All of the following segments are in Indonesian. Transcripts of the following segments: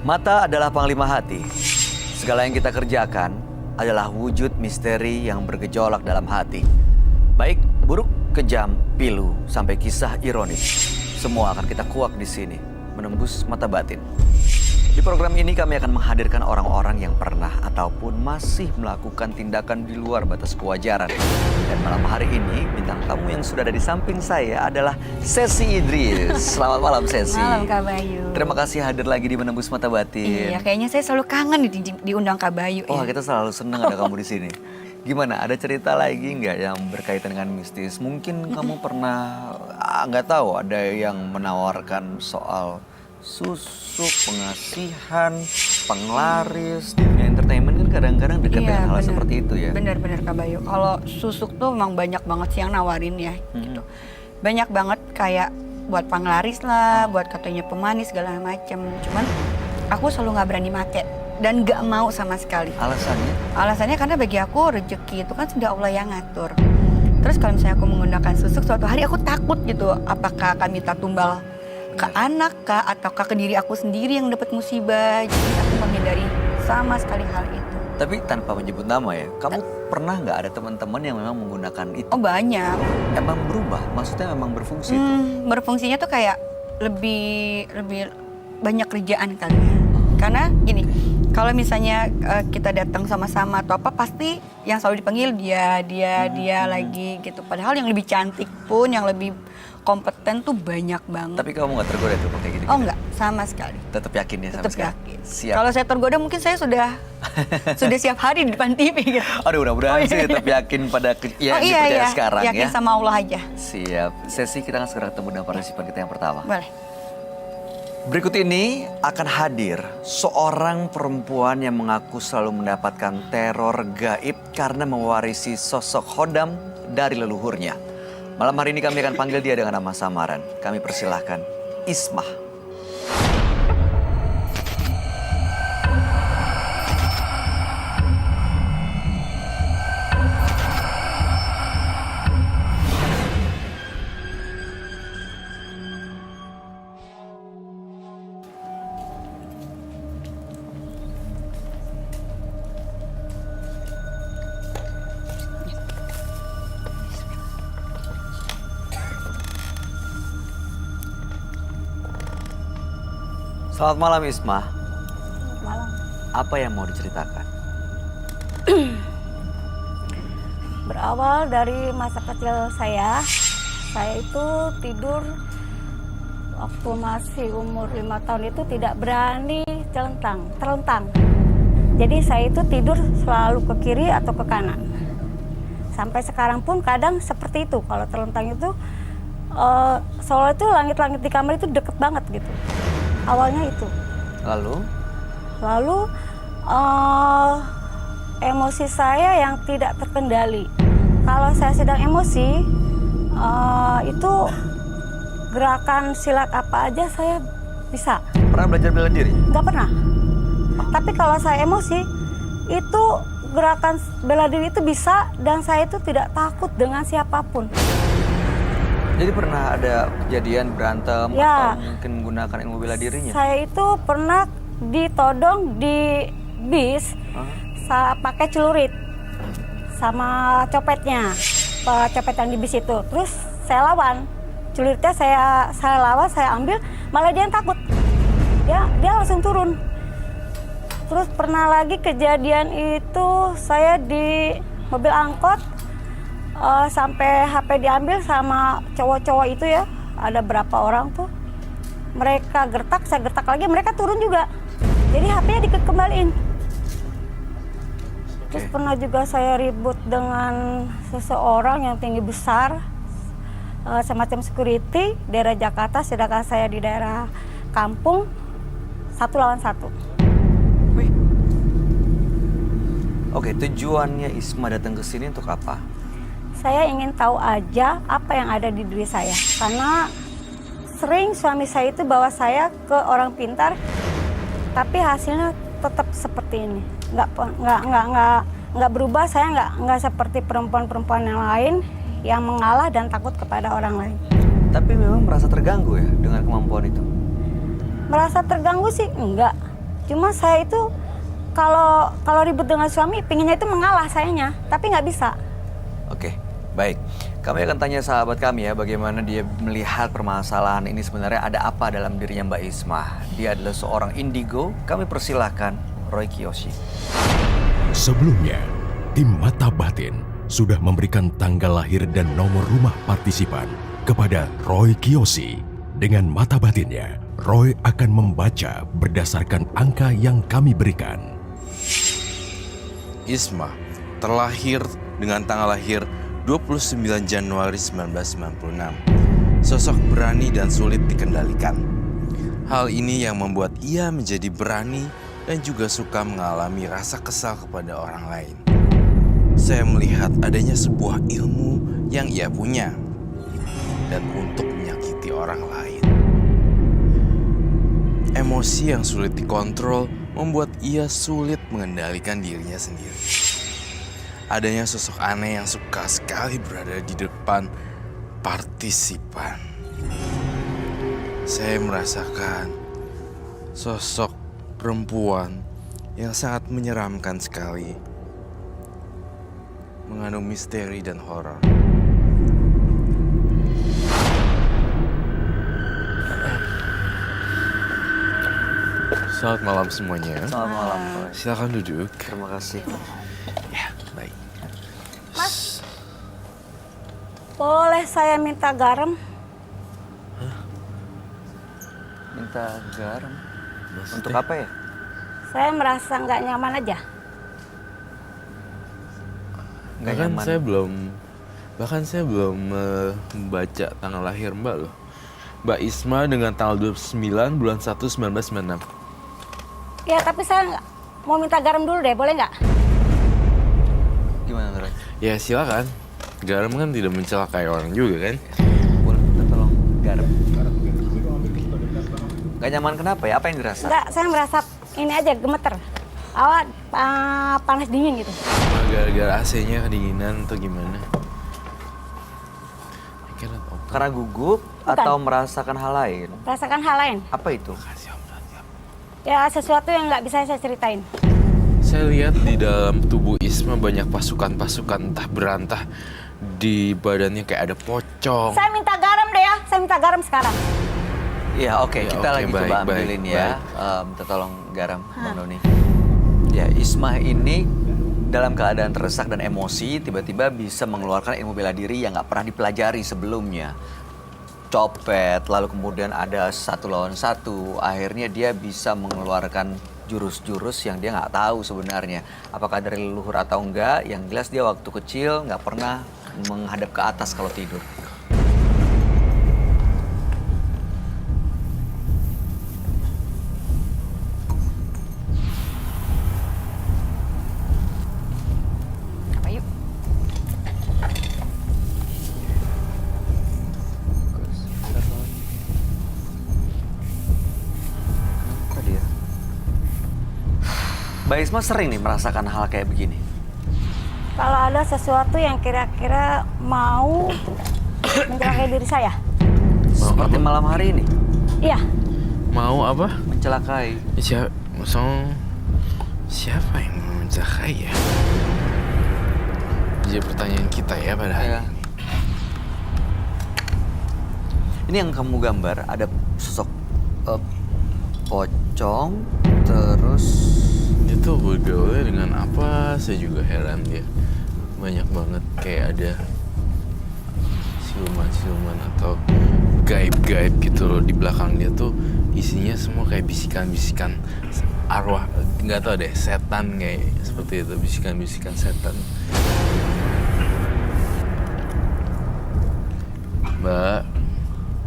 Mata adalah panglima hati. Segala yang kita kerjakan adalah wujud misteri yang bergejolak dalam hati. Baik, buruk, kejam, pilu, sampai kisah ironis. Semua akan kita kuak di sini, menembus mata batin. Di program ini kami akan menghadirkan orang-orang yang pernah ataupun masih melakukan tindakan di luar batas kewajaran. Dan malam hari ini, bintang tamu yang sudah ada di samping saya adalah Sesi Idris. Selamat malam, Sesi. Malam, Kak Bayu. Terima kasih hadir lagi di Menembus Mata Batin. Iya, kayaknya saya selalu kangen diundang Kak Bayu. Wah, ya. kita selalu senang ada kamu di sini. Gimana, ada cerita lagi nggak yang berkaitan dengan mistis? Mungkin kamu pernah, nggak tahu, ada yang menawarkan soal susuk, pengasihan, penglaris. Di dunia entertainment kan kadang-kadang dekat dengan hal seperti itu ya. Bener-bener Kak Bayu. Kalau susuk tuh memang banyak banget sih yang nawarin ya. Gitu. Banyak banget kayak buat penglaris lah, buat katanya pemanis segala macem. Cuman aku selalu nggak berani make dan nggak mau sama sekali. Alasannya? Alasannya karena bagi aku rezeki itu kan sudah Allah yang ngatur. Terus kalau misalnya aku menggunakan susuk suatu hari aku takut gitu, apakah akan minta tumbal ke anak kah ataukah ke diri aku sendiri yang dapat musibah. Jadi aku menghindari sama sekali hal itu. Tapi tanpa menyebut nama ya, kamu pernah nggak ada teman-teman yang memang menggunakan itu? Oh banyak. Emang berubah? Maksudnya memang berfungsi itu? Berfungsinya tuh kayak lebih banyak kerjaan kali ya. Karena gini, kalau misalnya kita datang sama-sama atau apa, pasti yang selalu dipanggil dia lagi gitu. Padahal yang lebih cantik pun, yang lebih kompeten tuh banyak banget. Tapi kamu nggak tergoda tuh pakai gini? Oh enggak, sama sekali. Tetap yakin ya? Tetap yakin. Siap. Kalau saya tergoda mungkin saya sudah siap hari di depan TV gitu. Aduh, mudah-mudahan sih tetap yakin pada yang dipercaya sekarang yakin ya. sama Allah aja. Siap. Sesi kita akan segera ketemu dengan partisipan kita yang pertama. Boleh. Berikut ini akan hadir seorang perempuan yang mengaku selalu mendapatkan teror gaib karena mewarisi sosok Khodam dari leluhurnya. Malam hari ini kami akan panggil dia dengan nama samaran. Kami persilahkan Ismah. Selamat malam Ismah. Selamat malam. Apa yang mau diceritakan? Berawal dari masa kecil saya itu tidur waktu masih umur 5 tahun itu tidak berani terlentang. Jadi saya itu tidur selalu ke kiri atau ke kanan. Sampai sekarang pun kadang seperti itu. Kalau terlentang itu, soalnya itu langit-langit di kamar itu deket banget gitu. Awalnya itu. Lalu emosi saya yang tidak terkendali. Kalau saya sedang emosi, itu gerakan silat apa aja saya bisa. Pernah belajar bela diri? Nggak pernah. Tapi kalau saya emosi, itu gerakan bela diri itu bisa dan saya itu tidak takut dengan siapapun. Jadi pernah ada kejadian berantem Ya. atau mungkin menggunakan ilmu bela dirinya? Saya itu pernah ditodong di bis pakai celurit sama copetnya, copet yang di bis itu. Terus saya lawan, celuritnya saya lawan, saya ambil, malah dia yang takut. Dia langsung turun. Terus pernah lagi kejadian itu saya di mobil angkot. Sampai HP diambil sama cowok-cowok itu ya, ada berapa orang tuh. Mereka gertak, saya gertak lagi, mereka turun juga. Jadi HP-nya dikembaliin. Terus pernah juga saya ribut dengan seseorang yang tinggi besar, semacam security, daerah Jakarta, sedangkan saya di daerah kampung, 1 lawan 1. Wih. Oke, tujuannya Ismah datang ke sini untuk apa? Saya ingin tahu aja apa yang ada di diri saya. Karena sering suami saya itu bawa saya ke orang pintar, tapi hasilnya tetap seperti ini. Nggak berubah, saya nggak seperti perempuan-perempuan yang lain yang mengalah dan takut kepada orang lain. Tapi memang merasa terganggu ya dengan kemampuan itu? Merasa terganggu sih enggak. Cuma saya itu kalau ribut dengan suami, pinginnya itu mengalah sayanya, tapi nggak bisa. Oke, baik. Kami akan tanya sahabat kami ya, bagaimana dia melihat permasalahan ini sebenarnya ada apa dalam dirinya Mbak Isma. Dia adalah seorang indigo. Kami persilahkan Roy Kiyoshi. Sebelumnya, tim Mata Batin sudah memberikan tanggal lahir dan nomor rumah partisipan kepada Roy Kiyoshi. Dengan mata batinnya, Roy akan membaca berdasarkan angka yang kami berikan. Isma terlahir dengan tanggal lahir 29 Januari 1996. Sosok berani dan sulit dikendalikan. Hal ini yang membuat ia menjadi berani dan juga suka mengalami rasa kesal kepada orang lain. Saya melihat adanya sebuah ilmu yang ia punya dan untuk menyakiti orang lain. Emosi yang sulit dikontrol membuat ia sulit mengendalikan dirinya sendiri. Adanya sosok aneh yang suka sekali berada di depan partisipan. Saya merasakan sosok perempuan yang sangat menyeramkan sekali, mengandung misteri dan horor. Selamat malam semuanya. Selamat malam, Roy. Silakan duduk. Terima kasih. Ya, baik. Mas, boleh saya minta garam? Minta garam. Maksudnya? Untuk apa ya? Saya merasa nggak nyaman aja. Nggak Bahkan nyaman. saya belum membaca tanggal lahir Mbak loh. Mbak Isma dengan tanggal 29 bulan 1 1996. Ya, tapi saya mau minta garam dulu deh, boleh nggak? Gimana, Roy? Ya silakan. Garam kan tidak mencelakai orang juga kan? Boleh minta tolong garam. Gak nyaman kenapa ya? Apa yang dirasa? Nggak, saya merasa ini aja gemeter. Awal panas dingin gitu. Gara-gara AC-nya kedinginan atau gimana? Karena gugup Bukan. atau merasakan hal lain? Rasakan hal lain. Apa itu? Ya, sesuatu yang nggak bisa saya ceritain. Saya lihat di dalam tubuh Isma banyak pasukan-pasukan entah berantah. Di badannya kayak ada pocong. Saya minta garam deh ya, saya minta garam sekarang. Iya, oke. Ya, Kita oke, lagi baik, coba baik, ambilin ya. baik. Minta tolong garam, Bang Doni. Ya, Isma ini dalam keadaan terdesak dan emosi, tiba-tiba bisa mengeluarkan ilmu bela diri yang nggak pernah dipelajari sebelumnya. Copet, lalu kemudian ada 1 lawan 1. Akhirnya dia bisa mengeluarkan jurus-jurus yang dia nggak tahu sebenarnya. Apakah dari leluhur atau enggak, yang jelas dia waktu kecil nggak pernah menghadap ke atas kalau tidur. Apa yuk? Apa dia? Mbak Isma sering nih merasakan hal kayak begini. Kalau ada sesuatu yang kira-kira mau mencelakai diri saya. Seperti malam hari ini, Iya, Mau apa? mencelakai. Siapa yang mau mencelakai ya? Jadi pertanyaan kita ya pada hari Ya. ini. Ini yang kamu gambar, ada sosok pocong, terus Dia tuh bergaulnya dengan apa? Saya juga heran dia. Banyak banget kayak ada siluman-siluman atau gaib-gaib gitu loh di belakang dia tuh isinya semua kayak bisikan-bisikan arwah, nggak tahu deh, setan kayak seperti itu, bisikan-bisikan setan. Mbak,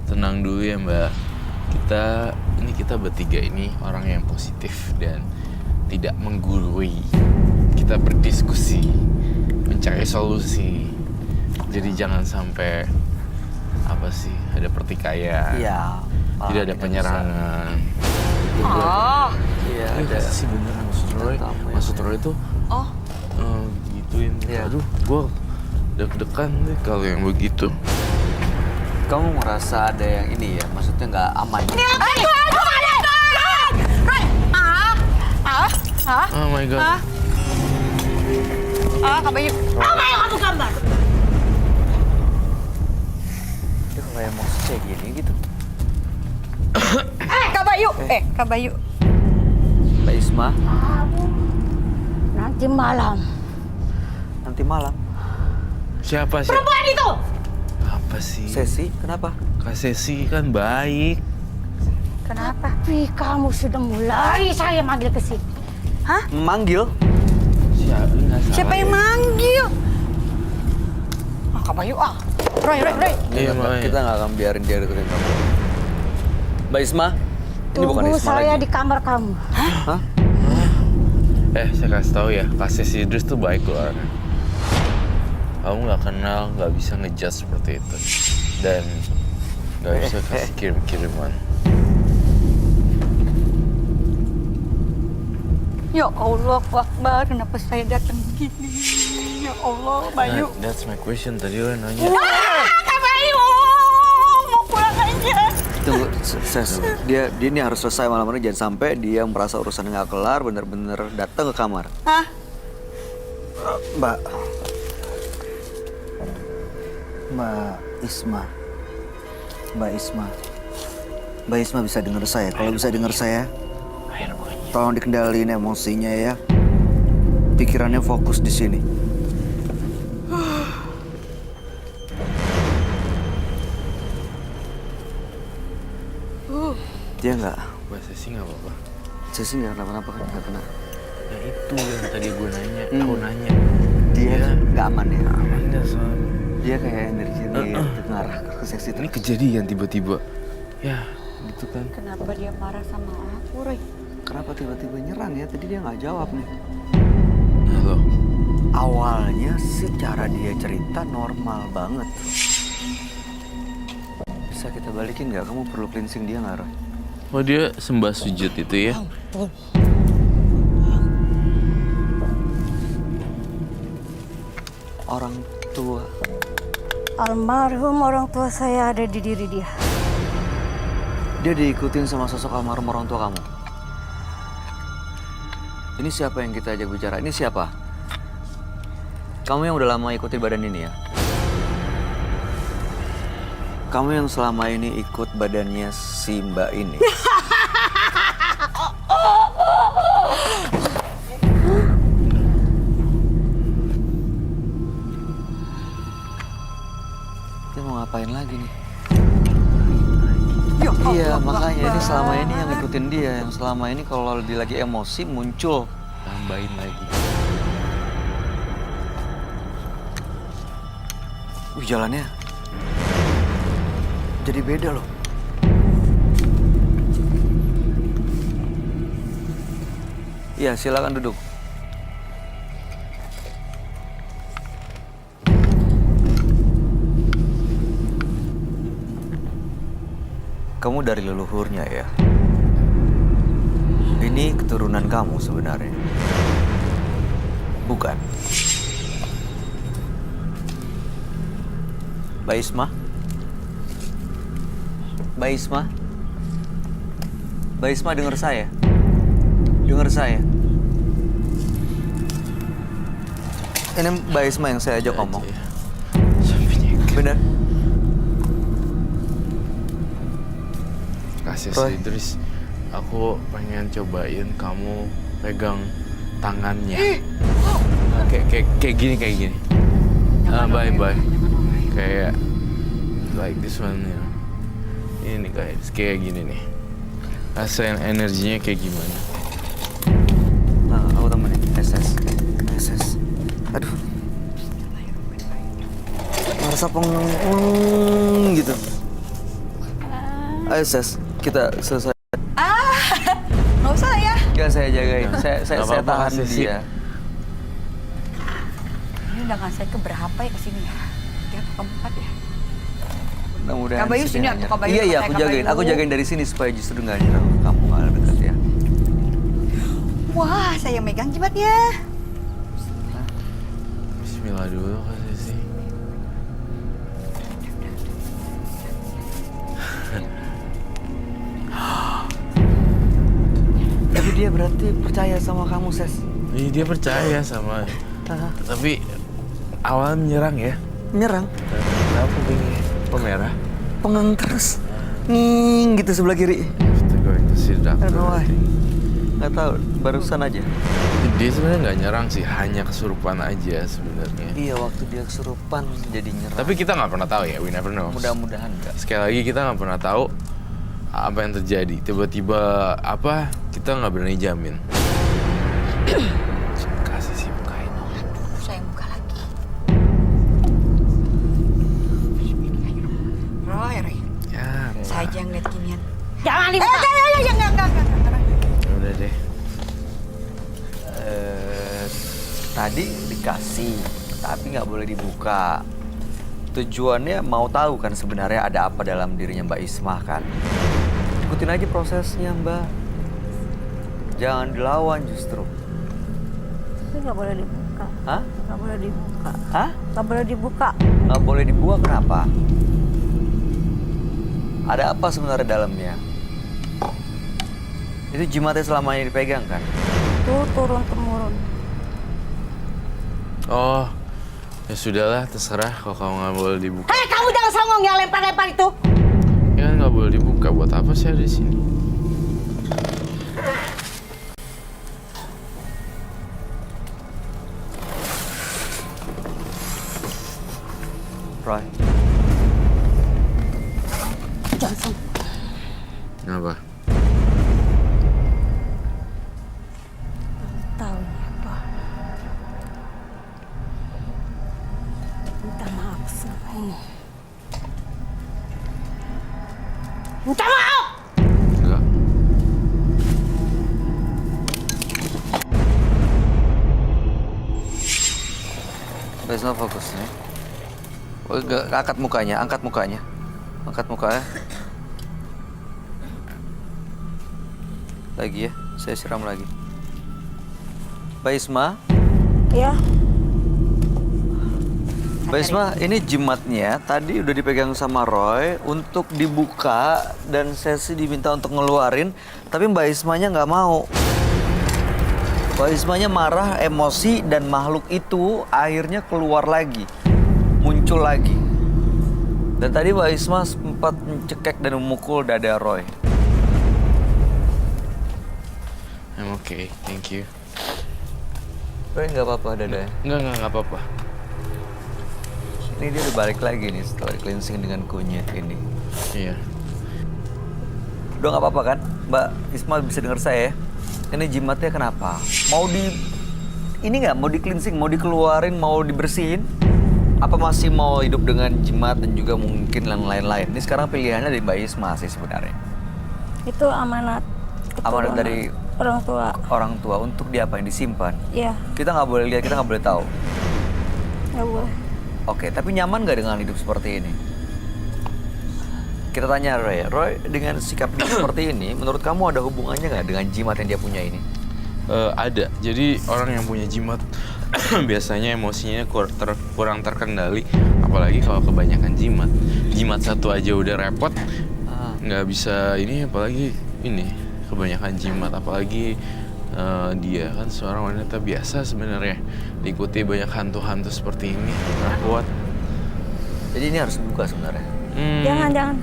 tenang dulu ya Mbak. Kita bertiga ini orang yang positif dan tidak menggurui. Kita berdiskusi, mencari solusi. Jadi jangan sampai ada pertikaian. ya Tidak ada penyerangan. Iya, Iya ada sih bener maksud Roy. tamu ya. Maksud Roy itu Oh, gituin. Iya. Aduh, gue deg-degan deh kalau yang begitu. Kamu merasa ada yang ini ya, maksudnya nggak aman. Hah? Oh my God. Hah? Kak Bayu. Apa yang kamu gambar? Dia kayak emosi kayak gini gitu. Kak Bayu. Kak Bayu. Mbak Isma, Nanti malam. nanti malam. Siapa sih? Perempuan itu! Apa sih? Sesi, kenapa? Kak Sesi kan baik. Kenapa? Tapi kamu sudah mulai saya manggil ke sini. Manggil? Siapa yang manggil? Kak Bayu Roy. Iya, makanya. Kita nggak akan biarin dia deketin kamu. Mbak Isma, ini bukan Tunggu Isma saya lagi. di kamar kamu. Saya kasih tahu ya, Kak Sesi Idris tuh baik loh orangnya. Kamu nggak kenal, nggak bisa ngejudge seperti itu. Dan nggak bisa kasih kirim-kiriman. Ya Allah, Akbar, kenapa saya datang gini? Ya Allah, Bayu. That's my question, tadi lo nanya. Kak Bayu, mau pulang aja. Tunggu, Ses. Dia ini harus selesai malam ini. Jangan sampai dia merasa urusan nggak kelar, bener-bener datang ke kamar. Hah? Mbak Isma. Mbak Isma bisa dengar saya. Kalau bisa dengar saya, tolong dikendaliin emosinya ya. Pikirannya fokus di sini. Dia nggak, Mbak Sesi nggak apa-apa. Sesi nggak kenapa-napa kan? Nggak kena. Ya itu yang tadi gue nanya, aku nanya. Dia nggak aman ya. Amannya soalnya. Dia kayak energi dia ngarah ke Sesi itu. Ini kejadian tiba-tiba. Ya, gitu kan. Kenapa dia marah sama aku, Roy? Kenapa tiba-tiba nyerang ya? Tadi dia nggak jawab nih. Halo. Awalnya sih cara dia cerita normal banget. Bisa kita balikin nggak? Kamu perlu cleansing dia nggak, Roy? Oh dia sembah sujud itu ya? Orang tua. Almarhum orang tua saya ada di diri dia. Dia diikutin sama sosok almarhum orang tua kamu. Ini siapa yang kita ajak bicara? Ini siapa? Kamu yang udah lama ikutin badan ini ya? Kamu yang selama ini ikut badannya si Mbak ini. Dia mau ngapain lagi nih? Iya, makanya ini selama ini yang ngikutin dia. Yang selama ini kalau dia lagi emosi muncul. Tambahin lagi. Jalannya jadi beda loh. Iya, silakan duduk. Kamu dari leluhurnya ya? Ini keturunan kamu sebenarnya. Bukan? Mbak Isma? Mbak Isma? Mbak Isma dengar saya? Dengar saya? Ini Mbak Isma yang saya ajak ngomong. Benar? Kasih Roy. Idris, aku pengen cobain kamu pegang tangannya. Kayak gini. Bye. Kayak like this one ya. Ini kayak gini nih. Rasain energinya kayak gimana? Nah, aku temenin. SS. Aduh. Merasa pengen gitu. Ayo, Ses. Kita selesai. Nggak usah ya. Jangan saya jagain. Saya Nggak apa-apa, tahan Sesi. dia. Ini undangan saya keberapa ya kesini ya? Dia keempat ya? Mudah-mudahan Kak Bayu sih sini, dia nggak Kak Bayu, nyerang. Iya, Kak aku Bayu. jagain. Aku jagain dari sini supaya justru nggak nyerang. Kamu nggak dekat ya. Wah, saya megang jimatnya. Bismillah dulu kasih sih. Tapi dia berarti percaya sama kamu, Ses. Iya, dia percaya sama. Tapi awalnya menyerang ya. Menyerang? Kenapa begini? Pemerah. Pengang terus. Nging gitu sebelah kiri. Kita going to see the doctor. Why? Nggak tahu, barusan aja. Dia sebenarnya nggak nyerang sih, hanya kesurupan aja sebenarnya. Iya, waktu dia kesurupan jadi nyerang. Tapi kita nggak pernah tahu ya, we never know. Mudah-mudahan enggak. Sekali lagi kita nggak pernah tahu apa yang terjadi. Tiba-tiba apa, kita nggak berani jamin. Kasih sih bukain. Saya buka lagi. Roy. Ya, Saya aja ngeliat ginian. Jangan dibuka. Enggak. ya udah deh. Tadi dikasih, tapi nggak boleh dibuka. Tujuannya mau tahu kan sebenarnya ada apa dalam dirinya Mbak Isma kan. Ikutin aja prosesnya, Mbak. Jangan dilawan justru. Ini nggak boleh dibuka. Hah? Nggak boleh dibuka. Hah? Nggak boleh dibuka. Nggak boleh dibuka kenapa? Ada apa sebenarnya dalamnya? Itu jimatnya selama ini dipegang kan? Tuh turun temurun. Oh, ya sudahlah, terserah kalau kamu nggak boleh dibuka. Hei, kamu jangan songong ya lempar-lempar itu. Ya kan nggak boleh dibuka. Buat apa sih ada di sini? Roy, Jangan songong. Kenapa? Tahu ini apa? Minta maaf selama ini. Minta maaf! Enggak. Mbak Isma fokus nih. Oh, angkat mukanya, angkat mukanya. Angkat mukanya. Lagi ya, saya siram lagi. Mbak Isma, Ya, Mbak Isma, ini jimatnya tadi udah dipegang sama Roy untuk dibuka dan Sesi diminta untuk ngeluarin, tapi Mbak Ismanya nggak mau. Mbak Ismanya marah, emosi, dan makhluk itu akhirnya keluar lagi, muncul lagi. Dan tadi Mbak Isma sempat mencekek dan memukul dada Roy. I'm okay, thank you. Roy nggak apa-apa dadanya. Nggak apa-apa. Ini dia udah balik lagi nih setelah cleansing dengan kunyit ini. Iya. Udah nggak apa-apa kan? Mbak Isma bisa dengar saya ya? Ini jimatnya kenapa? Mau ini nggak mau di cleansing, mau dikeluarin, mau dibersihin? Apa masih mau hidup dengan jimat dan juga mungkin yang lain-lain? Ini sekarang pilihannya dari Mbak Isma sih sebenarnya. itu amanat. Amanat keturunan dari orang tua. orang tua untuk diapain? Disimpan. Iya, Kita nggak boleh lihat, kita nggak boleh tahu. nggak boleh. Oke, tapi nyaman nggak dengan hidup seperti ini? Kita tanya Roy, Roy dengan sikap dia seperti ini, menurut kamu ada hubungannya nggak dengan jimat yang dia punya ini? Ada. Jadi orang yang punya jimat biasanya emosinya kurang terkendali, apalagi kalau kebanyakan jimat. Jimat satu aja udah repot, nggak bisa ini, apalagi ini kebanyakan jimat, apalagi dia kan seorang wanita biasa sebenarnya, diikuti banyak hantu-hantu seperti ini, nggak kuat. Jadi ini harus dibuka sebenarnya. Jangan.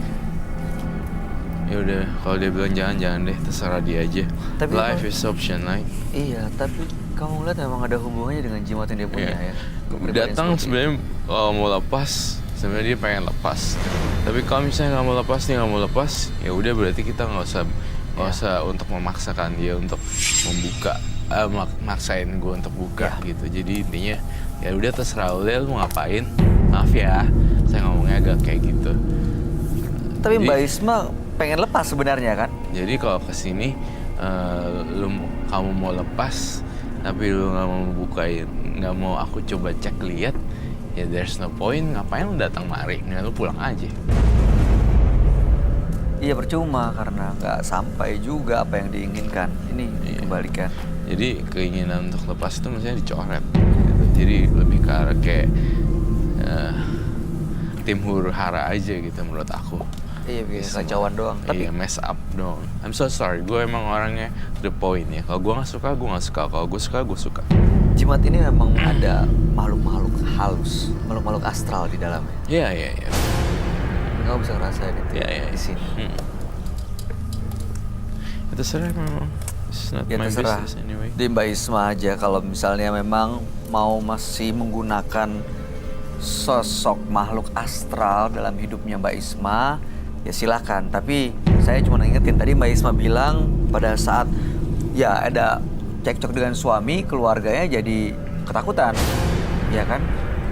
Ya udah, kalau dia bilang jangan deh, terserah dia aja. Tapi Life is option, right? Iya, tapi kamu lihat memang ada hubungannya dengan jimat yang dia punya Iya. ya. Kepribadian Datang seperti sebenarnya mau lepas, sebenarnya dia pengen lepas. Tapi kalau misalnya nggak mau lepas, dia nggak mau lepas, ya udah berarti kita nggak usah untuk memaksakan dia untuk membuka, maksain gue untuk buka gitu. Jadi intinya ya udah terserah lu mau ngapain. Maaf ya, saya ngomongnya agak kayak gitu. Tapi Jadi- Mbak Isma pengen lepas sebenarnya kan? Jadi kalau kesini kamu mau lepas, tapi lu nggak mau bukain, nggak mau aku coba cek lihat, ya there's no point. Ngapain lu datang mari? Mendingan lu pulang aja. Iya percuma karena nggak sampai juga apa yang diinginkan. Ini dikembalikan. Jadi keinginan untuk lepas itu mestinya dicoret. Gitu. Jadi lebih ke arah kayak tim huru hara aja gitu menurut aku. Iya, biasa Semua. kacauan doang. Tapi Iya, mess up dong. I'm so sorry, gue emang orangnya to the point ya. Kalau gue nggak suka, gue nggak suka. Kalau gue suka, gue suka. jimat ini memang ada makhluk-makhluk halus, makhluk-makhluk astral di dalamnya. Iya. Kamu bisa ngerasain itu Iya. di sini. Itu serah memang. It's not Ya my terserah business anyway. di Mbak Isma aja kalau misalnya memang mau masih menggunakan sosok makhluk astral dalam hidupnya Mbak Isma, ya silakan. Tapi saya cuma ingetin tadi Mbak Isma bilang pada saat ya ada cekcok dengan suami, keluarganya jadi ketakutan, ya kan?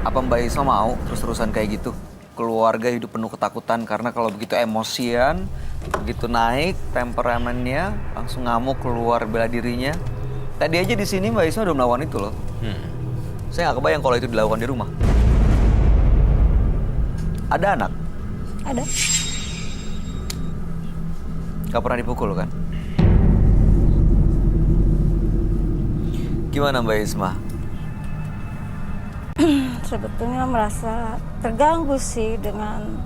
Apa Mbak Isma mau terus-terusan kayak gitu? Keluarga hidup penuh ketakutan karena kalau begitu emosian, begitu naik temperamennya, langsung ngamuk keluar bela dirinya. Tadi aja di sini Mbak Isma udah melakukan itu loh. Saya nggak kebayang kalau itu dilakukan di rumah. Ada anak? Ada. Gak pernah dipukul kan? Gimana Mbak Isma? Sebetulnya merasa terganggu sih dengan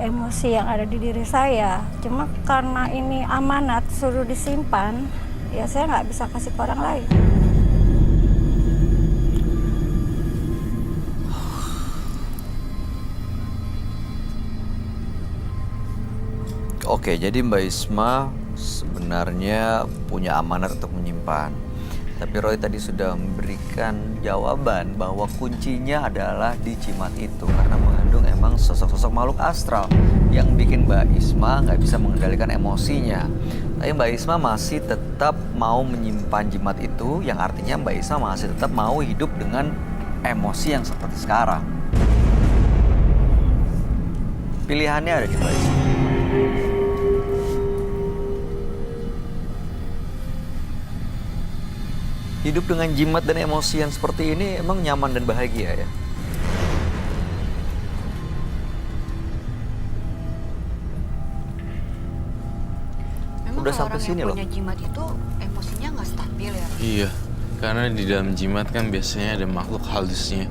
emosi yang ada di diri saya. Cuma karena ini amanat suruh disimpan, ya saya nggak bisa kasih ke orang lain. Oke, jadi Mbak Isma sebenarnya punya amanat untuk menyimpan. Tapi Roy tadi sudah memberikan jawaban bahwa kuncinya adalah di jimat itu karena mengandung emang sosok-sosok makhluk astral yang bikin Mbak Isma nggak bisa mengendalikan emosinya. Tapi Mbak Isma masih tetap mau menyimpan jimat itu, yang artinya Mbak Isma masih tetap mau hidup dengan emosi yang seperti sekarang. Pilihannya ada di Mbak Isma. Hidup dengan jimat dan emosi yang seperti ini emang nyaman dan bahagia ya? Memang Udah kalau sampai orang sini yang loh. punya jimat itu emosinya nggak stabil ya. Iya, karena di dalam jimat kan biasanya ada makhluk halusnya.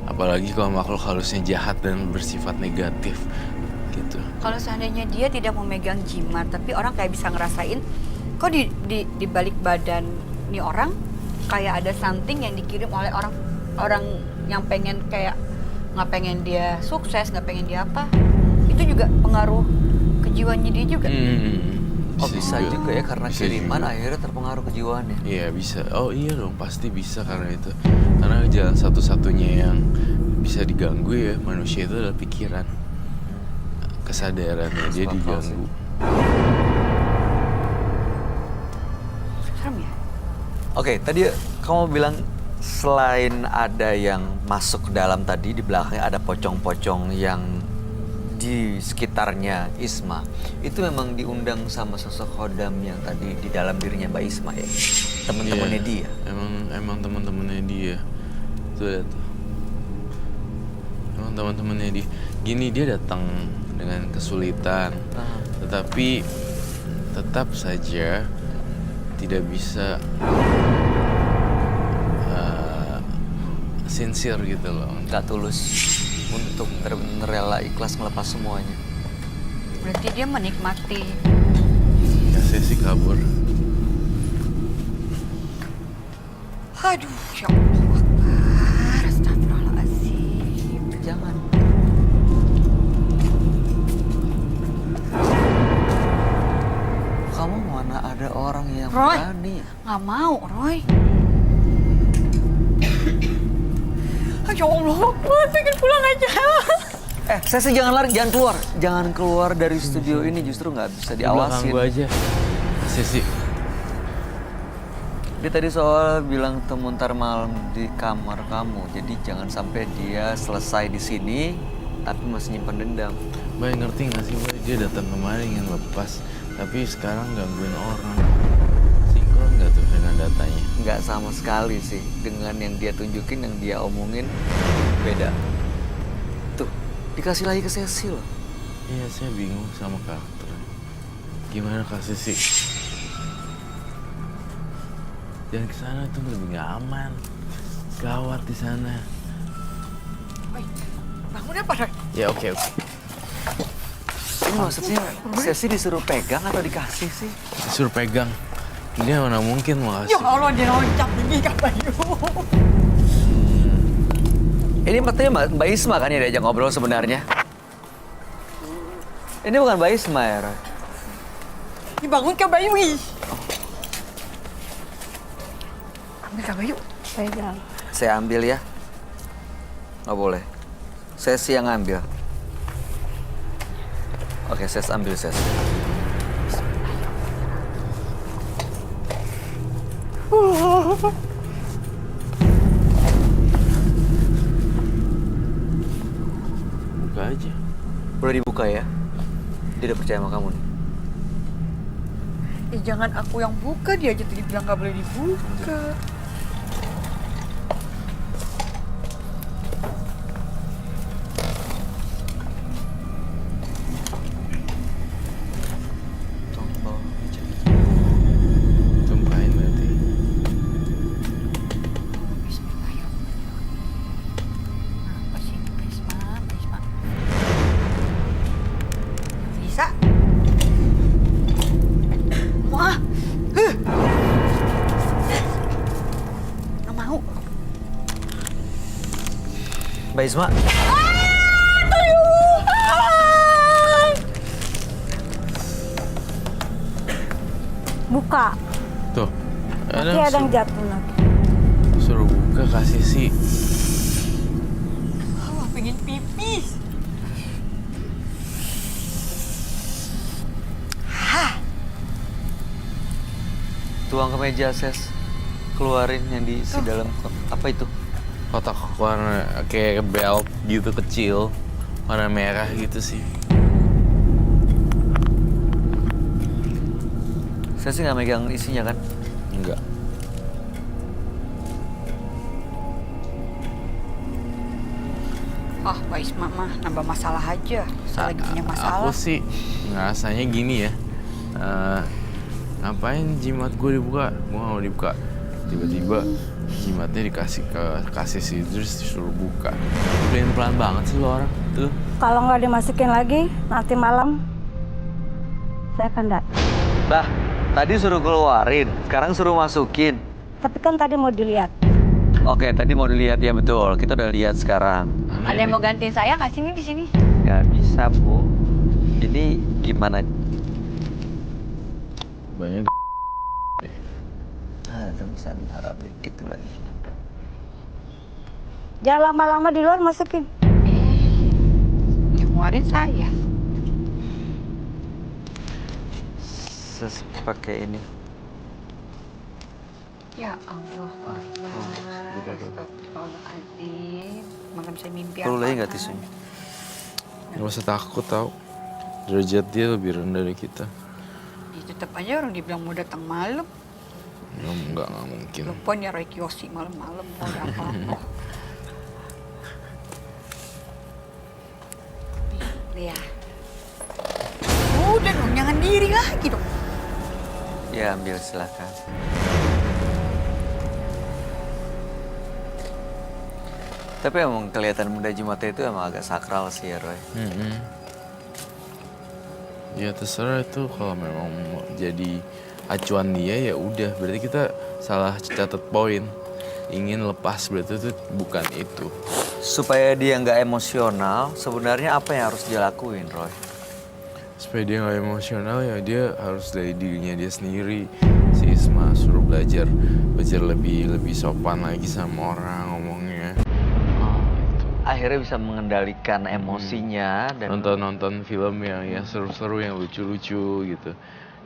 Apalagi kalau makhluk halusnya jahat dan bersifat negatif gitu. Kalau seandainya dia tidak memegang jimat, tapi orang kayak bisa ngerasain, kok di balik badan nih orang kayak ada something yang dikirim oleh orang yang pengen kayak nggak pengen dia sukses, nggak pengen dia apa, itu juga pengaruh ke jiwanya dia juga. Oh bisa juga ya karena Bisa kiriman juga. akhirnya terpengaruh kejiwaannya. Iya bisa. Oh iya dong, pasti bisa karena itu. Karena jalan satu-satunya yang bisa diganggu ya manusia itu adalah pikiran. Kesadarannya dia Masuk akal sih. diganggu. Serem ya. Oke, tadi kamu bilang selain ada yang masuk ke dalam tadi, di belakangnya ada pocong-pocong yang di sekitarnya Isma. Itu memang diundang sama sosok Khodam yang tadi di dalam dirinya Mbak Isma ya? Temen-temennya Iya, dia? Emang teman-temannya dia. Tuh lihat tuh. Emang teman-temannya dia. Gini dia datang dengan kesulitan. Tetapi tetap saja tidak bisa sincere gitu loh. Nggak tulus untuk benar-benar rela ikhlas melepas semuanya. Berarti dia menikmati. Ya saya sih kabur. Aduh, ya Allah Akbar, astagfirullahaladzim. Jangan. Kamu mana ada orang yang Roy. berani? Nggak mau, Roy. Ya Allah Akbar, pengen pulang aja. Saya sih jangan lari, jangan keluar. Jangan keluar dari studio ini, justru nggak bisa Di belakang diawasin. gua aja. Saya sih. Dia tadi soal bilang temu ntar malam di kamar kamu. Jadi jangan sampai dia selesai di sini, tapi masih nyimpan dendam. Bay ngerti gak sih Bay? Dia datang kemarin ingin lepas, tapi sekarang gangguin orang. Sinkron gak tuh dengan datanya? Nggak sama sekali sih dengan yang dia tunjukin, yang dia omongin beda. Tuh, dikasih lagi ke Cecil. Iya, saya bingung sama karakternya. Gimana Kak Sisi? Jangan ke sana tuh lebih gak aman. Gawat di sana. Roy, bangun apa, Roy? Ya oke. Ini maksudnya Sesi disuruh pegang atau dikasih sih? Disuruh pegang. Dia mana mungkin mau Ya kasih. Allah, dia loncat tinggi Kak Bayu. Ini katanya Mbak Isma kan yang diajak ngobrol sebenarnya? Ini bukan Mbak Isma ya, Roy? Dibangun Kak Bayu. Ih. Ambil Kak Bayu. Pegang. Saya ambil ya. Nggak boleh. Sesi yang ambil. Oke, Ses ambil Ses. Buka aja. Boleh dibuka ya? Dia udah percaya sama kamu nih. Jangan aku yang buka, dia aja tadi bilang nggak boleh dibuka. Tolong bawa meja. Tumpahin berarti. Bismillah. Apa sih? Bismillah. Bisa? Wah. Nggak mau. Mbak Isma, Buka. Tuh. Nanti ada yang jatuh lagi. Suruh buka kasih sih. Wah, pengen pipis. tuang ke meja Ses. Keluarin yang di dalam apa itu? Kotak warna kayak belt gitu kecil. Warna merah gitu sih. Saya sih nggak megang isinya kan? Enggak. Ah, Mbak Isma mah nambah masalah aja. Saya lagi punya masalah. Aku sih ngerasanya gini ya. Ngapain jimat gue dibuka? Gue gak mau dibuka. Tiba-tiba jimatnya kasih sih terus disuruh buka. Pelan banget sih lo orang. Tuh. Kalau nggak dimasukin lagi, nanti malam saya akan datang. Bah, tadi suruh keluarin, sekarang suruh masukin. Tapi kan tadi mau dilihat. Oke, tadi mau dilihat ya betul. Kita udah lihat sekarang. Ada yang mau gantiin saya nggak sini di sini? Nggak bisa, Bu. Ini gimana? Banyak Bisa harap dikit lagi. Jangan lama-lama di luar masukin. Yang ngeluarin saya. Ses pakai ini. Ya Allah. Astagfirullahaladzim. Malam saya mimpi Perlu lagi nggak apaan? tisunya? Gak usah takut tau. Derajat dia lebih rendah dari kita. Ya, tetap aja orang dibilang mau datang malam. Enggak mungkin. Lupa ya Roy Kiyoshi malam-malam mau ada apa-apa. Ya. Udah dong, jangan diri lagi dong. Ya, ambil silakan. Tapi emang kelihatan benda jimatnya itu emang agak sakral sih ya, Roy. Ya terserah itu kalau memang mau jadi acuan dia ya udah berarti kita salah catat poin. Ingin lepas berarti itu bukan itu. Supaya dia nggak emosional, sebenarnya apa yang harus dia lakuin, Roy? Supaya dia nggak emosional ya dia harus dari dirinya dia sendiri. Si Isma suruh belajar lebih sopan lagi sama orang ngomongnya. Akhirnya bisa mengendalikan emosinya dan Nonton film yang seru-seru yang lucu-lucu gitu.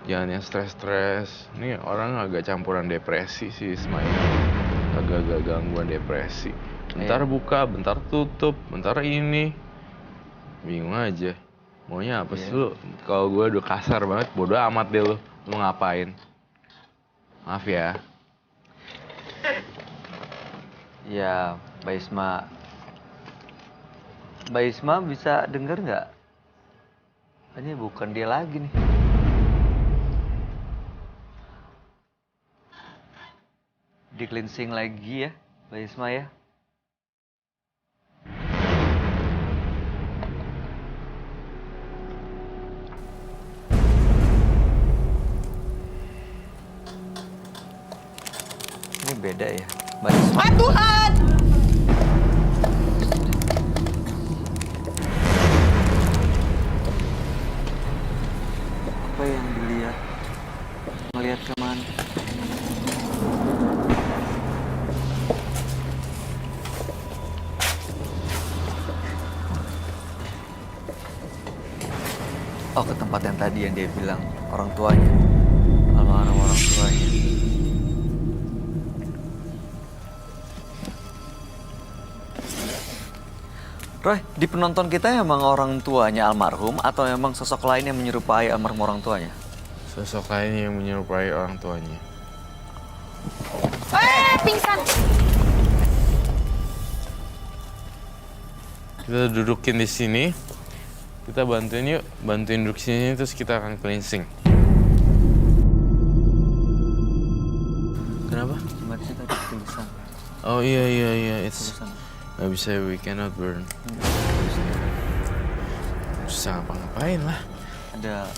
Jangan yang stres-stres. Ini orang agak campuran depresi sih Isma ini. Agak-agak gangguan depresi. Bentar buka, bentar tutup, bentar ini. Bingung aja. Maunya apa sih lu? Kalau gue udah kasar banget, bodo amat deh lu. Lu ngapain? Maaf ya. ya, Mbak Isma. Mbak Isma bisa denger nggak? Ini bukan dia lagi nih. Di cleansing lagi ya, Mbak Isma ya. beda ya. Mbak Isma. Ah Tuhan! Apa yang dilihat? Melihat kemana? Oh, ke tempat yang tadi yang dia bilang orang tuanya. Almarhum orang tuanya. Roy, di penonton kita emang orang tuanya almarhum atau emang sosok lain yang menyerupai almarhum orang tuanya? Sosok lain yang menyerupai orang tuanya. Pingsan! Kita dudukin di sini. Kita bantuin yuk. Bantuin duduk sini terus kita akan cleansing. Kenapa? Gimana sih tadi tulisan? Oh iya. It's Tulisan. nggak bisa, we cannot burn. Susah ngapa-ngapain lah. Ada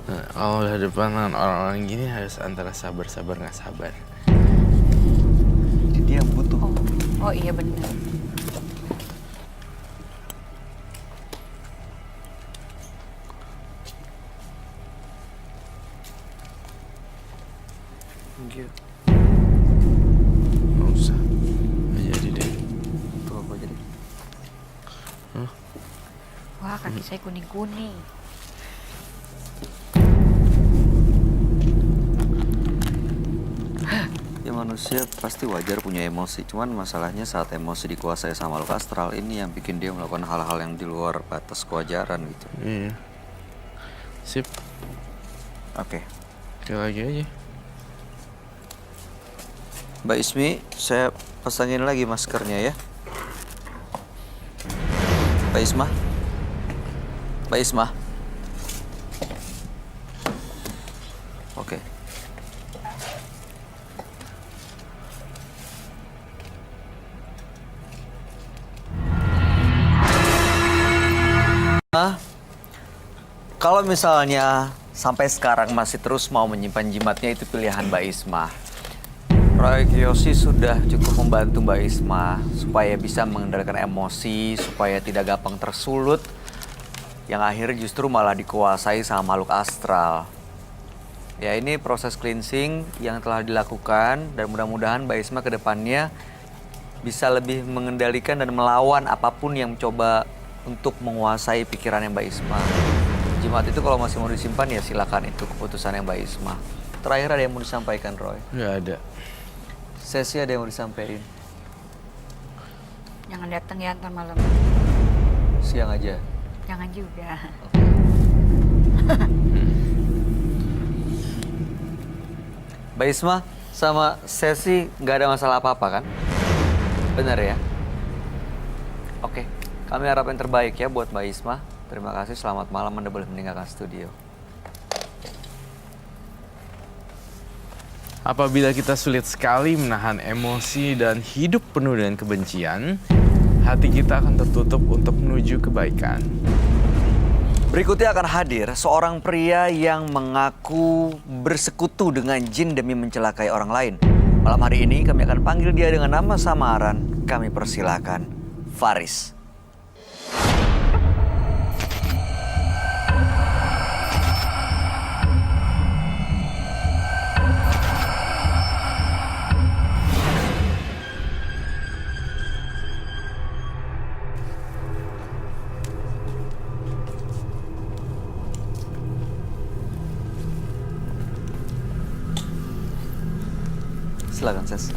Nah, kalau udah depan orang-orang gini harus antara sabar nggak sabar. dia yang butuh. Oh iya benar. Thank you. Nggak usah. Nggak jadi deh. Tuh apa jadi? Wah kaki saya kuning-kuning. Ya manusia pasti wajar punya emosi. Cuman masalahnya saat emosi dikuasai sama makhluk astral ini yang bikin dia melakukan hal-hal yang di luar batas kewajaran gitu. Iya. Sip. Oke. Sekali lagi aja. Mbak Ismi, saya pasangin lagi maskernya ya. Mbak Isma. Mbak Isma. Oke. Kalau misalnya sampai sekarang masih terus mau menyimpan jimatnya, itu pilihan Mbak Isma. Roy Kiyoshi sudah cukup membantu Mbak Isma supaya bisa mengendalikan emosi, supaya tidak gampang tersulut, yang akhirnya justru malah dikuasai sama makhluk astral. Ya, ini proses cleansing yang telah dilakukan dan mudah-mudahan Mbak Isma ke depannya bisa lebih mengendalikan dan melawan apapun yang mencoba untuk menguasai pikirannya Mbak Isma. Jimat itu kalau masih mau disimpan ya silakan, itu keputusannya Mbak Isma. Terakhir ada yang mau disampaikan, Roy? Nggak ada. Sesi ada yang mau disampaikan? Jangan datang ya ntar malam. Siang aja. Jangan juga. Mbak Isma sama Sesi nggak ada masalah apa-apa kan? Benar ya? Oke, kami harap yang terbaik ya buat Mbak Isma. Terima kasih, selamat malam, Anda boleh meninggalkan studio. Apabila kita sulit sekali menahan emosi dan hidup penuh dengan kebencian, hati kita akan tertutup untuk menuju kebaikan. Berikutnya akan hadir seorang pria yang mengaku bersekutu dengan jin demi mencelakai orang lain. Malam hari ini kami akan panggil dia dengan nama samaran. Kami persilakan Faris. Silakan, Ses.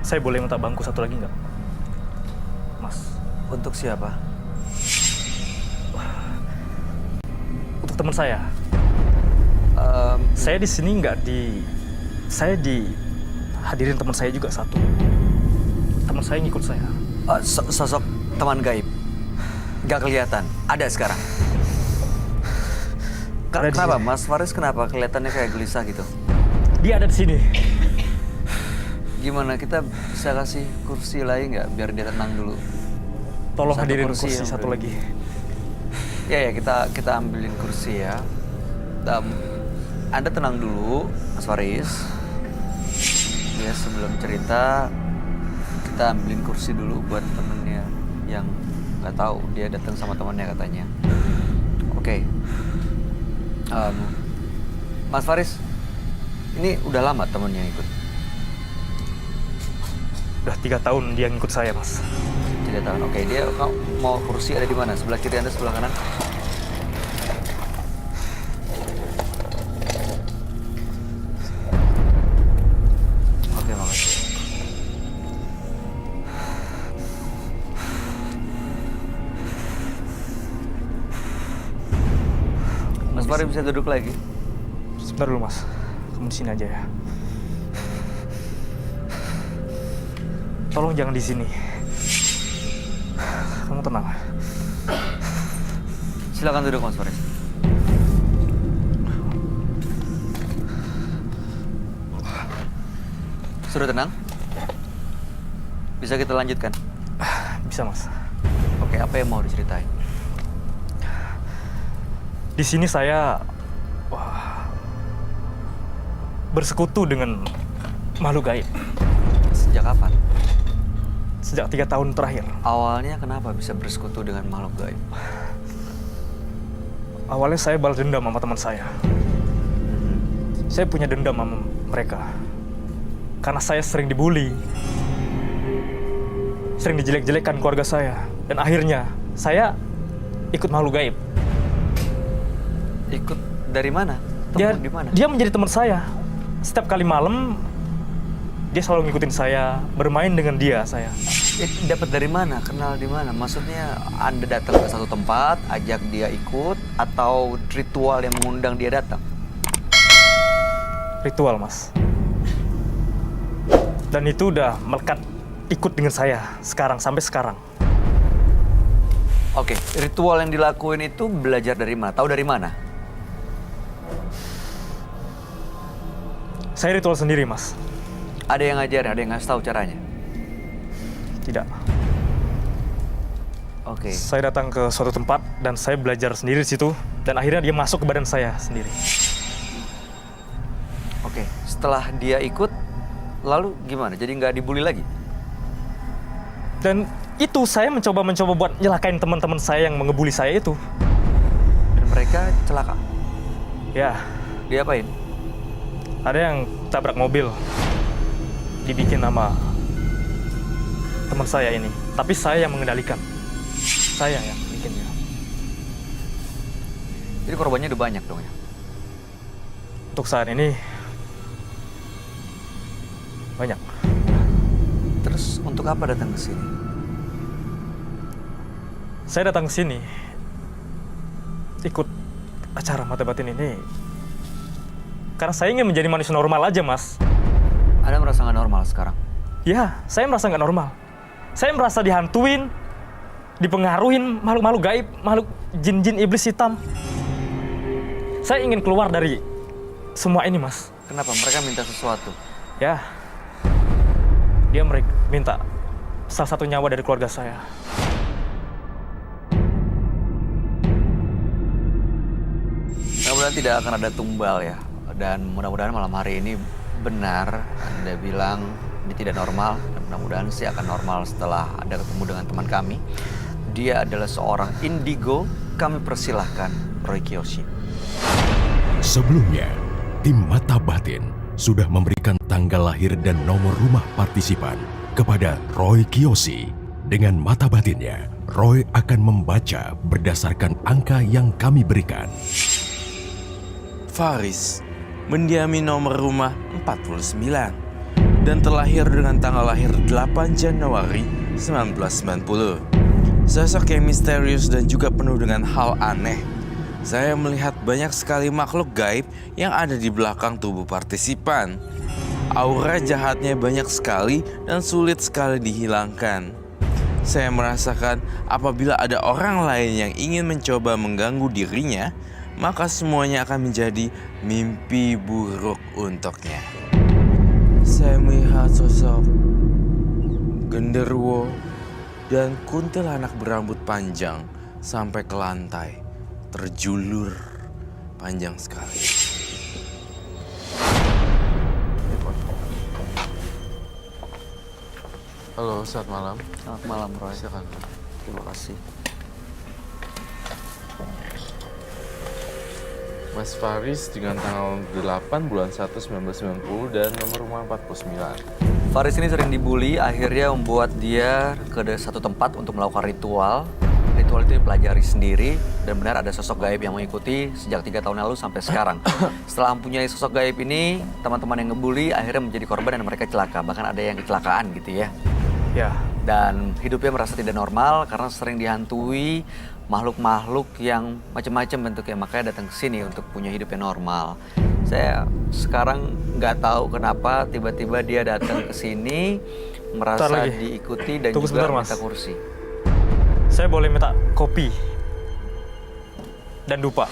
Saya boleh minta bangku satu lagi nggak? Mas, Untuk siapa? untuk teman saya. Saya di sini saya dihadirin teman saya juga satu. Teman saya ngikut saya. Sosok teman gaib. Gak kelihatan. Ada sekarang. Ada di Kenapa, sini. Mas Faris? Kenapa kelihatannya kayak gelisah gitu? Dia ada di sini. Gimana, kita bisa kasih kursi lain nggak biar dia tenang dulu? Tolong Satu hadirin kursi kursi yang satu berdiri. lagi. Ya, kita ambilin kursi ya. Anda tenang dulu, Mas Faris. Ya, sebelum cerita, kita ambilin kursi dulu buat temennya yang nggak tahu dia datang sama temannya katanya. Oke. Mas Faris, ini udah lama temennya ikut? Udah 3 tahun dia ngikut saya, Mas. 3 tahun. Oke, dia mau kursi ada di mana? Sebelah kiri Anda, sebelah kanan? Oke, makasih. Mas Faris bisa duduk lagi? Sebentar dulu, Mas. Kamu di sini aja ya. Tolong jangan di sini. Kamu tenang. Silakan duduk, Mas Faris. Sudah tenang? Bisa kita lanjutkan? Bisa, Mas. Oke, apa yang mau diceritain? Di sini saya bersekutu dengan makhluk gaib Sejak kapan? sejak 3 tahun terakhir. Awalnya kenapa bisa bersekutu dengan makhluk gaib? Awalnya saya balas dendam sama teman saya. Saya punya dendam sama mereka. Karena saya sering dibully. Sering dijelek-jelekan keluarga saya. Dan akhirnya saya ikut makhluk gaib. Ikut dari mana? Dia, Temen di mana? dia menjadi teman saya. Setiap kali malam, dia selalu ngikutin saya, bermain dengan dia saya. Dapat dari mana? Kenal di mana? Maksudnya Anda datang ke satu tempat, ajak dia ikut, atau ritual yang mengundang dia datang? Ritual, Mas. Dan itu udah melekat ikut dengan saya sekarang, sampai sekarang. Oke, ritual yang dilakuin itu belajar dari mana? Tahu dari mana? Saya ritual sendiri, Mas. Ada yang ngajarin, ada yang ngasih tahu caranya? Tidak. Oke. Saya datang ke suatu tempat dan saya belajar sendiri di situ. Dan akhirnya dia masuk ke badan saya sendiri. Oke, setelah dia ikut, lalu gimana? Jadi nggak dibully lagi? Dan itu saya mencoba buat nyelakain teman-teman saya yang mengebully saya itu. Dan mereka celaka? Ya, Diapain? ada yang tabrak mobil. Dibikin sama teman saya ini. Tapi saya yang mengendalikan. Saya yang bikinnya. Jadi korbannya udah banyak dong ya? Untuk saat ini, banyak. Terus untuk apa datang ke sini? Saya datang ke sini ikut acara mata batin ini karena saya ingin menjadi manusia normal aja, Mas. Anda merasa nggak normal sekarang? Ya, saya merasa nggak normal. Saya merasa dihantuin, dipengaruhin makhluk-makhluk gaib, makhluk jin-jin iblis hitam. Saya ingin keluar dari semua ini, Mas. Kenapa? Mereka minta sesuatu? Ya, dia minta salah satu nyawa dari keluarga saya. Mudah-mudahan tidak akan ada tumbal ya. Dan mudah-mudahan malam hari ini benar Anda bilang ini tidak normal. Dan mudah-mudahan sih akan normal setelah Anda ketemu dengan teman kami. Dia adalah seorang indigo. Kami persilahkan Roy Kiyoshi. Sebelumnya, tim Mata Batin sudah memberikan tanggal lahir dan nomor rumah partisipan kepada Roy Kiyoshi. Dengan mata batinnya, Roy akan membaca berdasarkan angka yang kami berikan. Faris mendiami nomor rumah 49 dan terlahir dengan tanggal lahir 8 Januari 1990. Sosok yang misterius dan juga penuh dengan hal aneh. Saya melihat banyak sekali makhluk gaib yang ada di belakang tubuh partisipan. Aura jahatnya banyak sekali dan sulit sekali dihilangkan. Saya merasakan apabila ada orang lain yang ingin mencoba mengganggu dirinya, maka semuanya akan menjadi mimpi buruk untuknya. saya melihat sosok genderuwo dan kuntilanak berambut panjang sampai ke lantai, terjulur panjang sekali. Halo, selamat malam. Selamat malam, Roy. Silakan. Terima kasih. Mas Faris dengan tanggal 8 bulan 1 1990 dan nomor rumah 49. Faris ini sering dibully, akhirnya membuat dia ke satu tempat untuk melakukan ritual. Ritual itu dipelajari sendiri, dan benar ada sosok gaib yang mengikuti sejak 3 tahun lalu sampai sekarang. Setelah mempunyai sosok gaib ini, teman-teman yang ngebully akhirnya menjadi korban dan mereka celaka. Bahkan ada yang kecelakaan gitu ya. Ya, Dan hidupnya merasa tidak normal karena sering dihantui makhluk-makhluk yang macam-macam bentuknya. Makanya datang ke sini untuk punya hidup yang normal. Saya sekarang nggak tahu kenapa tiba-tiba dia datang ke sini merasa Bentar lagi. diikuti dan Tunggu juga sebentar, Mas. minta kursi. saya boleh minta kopi dan dupa.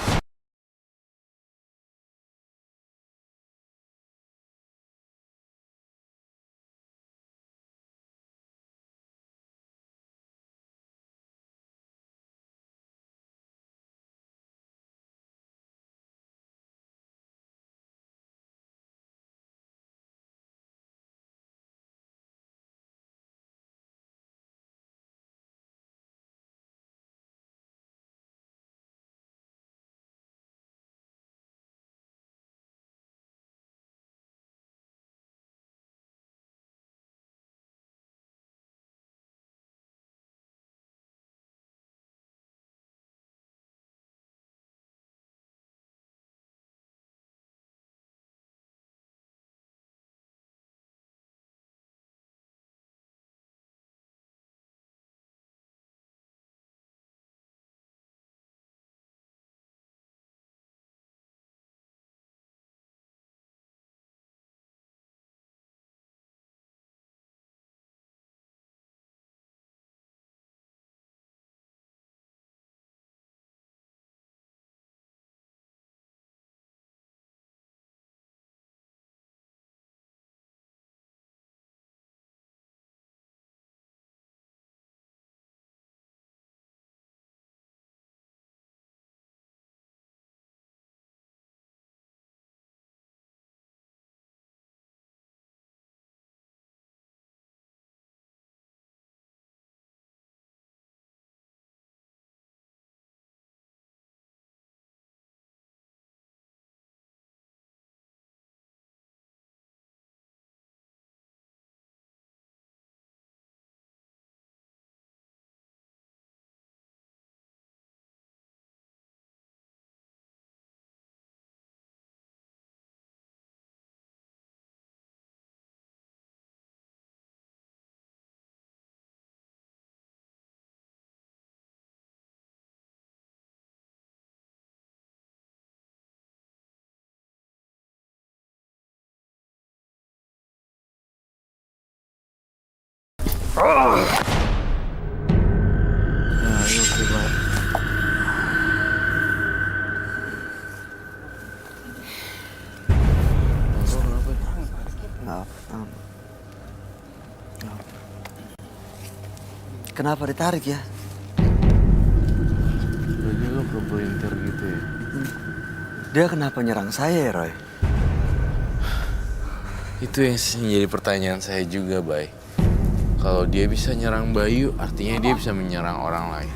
Kenapa ditarik ya? Jadi lo kebelintir gitu ya? Dia kenapa nyerang saya ya, Roy? Itu yang jadi pertanyaan saya juga, Bay. Kalau dia bisa nyerang Bayu, artinya dia bisa menyerang orang lain.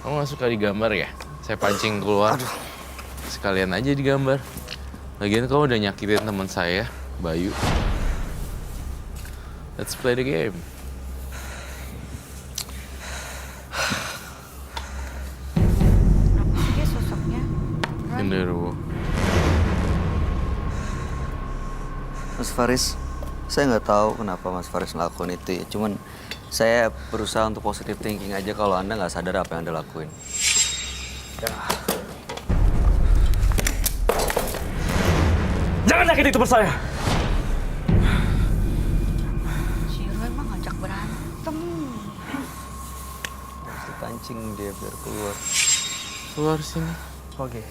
Kamu gak suka digambar ya? Saya pancing keluar. Sekalian aja digambar. Lagian kamu udah nyakitin teman saya, Bayu. Let's play the game. Dia sosoknya. Genderuwo. Mas Faris, saya nggak tahu kenapa Mas Faris ngelakuin itu ya. Cuman saya berusaha untuk positive thinking aja kalau Anda nggak sadar apa yang Anda lakuin. Jangan nyakiti teman saya. Si Roy mah ngajak berantem. Harus dipancing dia biar keluar. Keluar sini. Oke.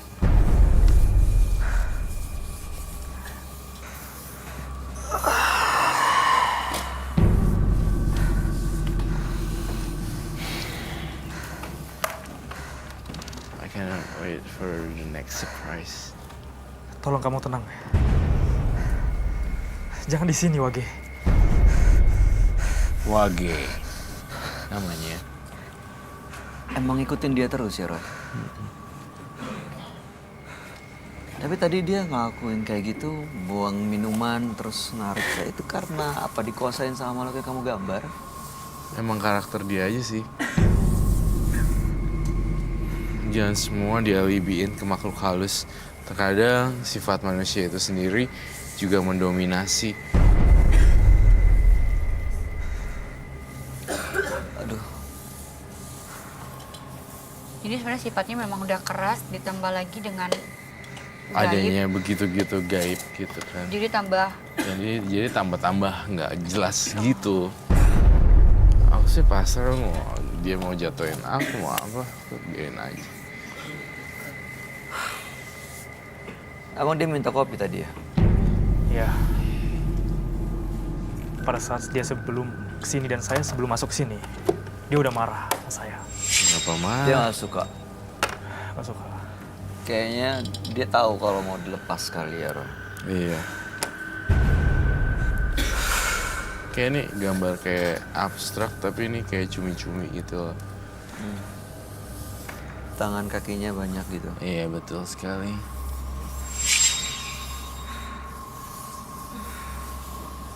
wait for the next surprise. Tolong kamu tenang. Jangan di sini, Wage. Wage namanya. Emang ikutin dia terus ya, Roy? Tapi tadi dia ngelakuin kayak gitu, buang minuman, terus narik saya. Itu karena apa, dikuasain sama makhluk yang kamu gambar? Emang karakter dia aja sih. Jangan semua dialibiin ke makhluk halus. Terkadang sifat manusia itu sendiri juga mendominasi. Aduh, Jadi sebenarnya sifatnya memang udah keras, ditambah lagi dengan gaib. Adanya begitu-gitu gaib gitu kan. Jadi tambah Jadi tambah-tambah nggak jelas gitu. Aku sih pasrah dia mau jatuhin aku mau apa, biarin aja. emang dia minta kopi tadi ya? Ya. Pada saat dia sebelum kesini dan saya sebelum masuk sini, dia udah marah sama saya. Kenapa mah? Dia nggak suka. Gak suka. Kayaknya dia tahu kalau mau dilepas kali ya, Roy. Iya. Kayak ini gambar kayak abstrak tapi ini kayak cumi-cumi gitu loh. Tangan kakinya banyak gitu. Iya betul sekali.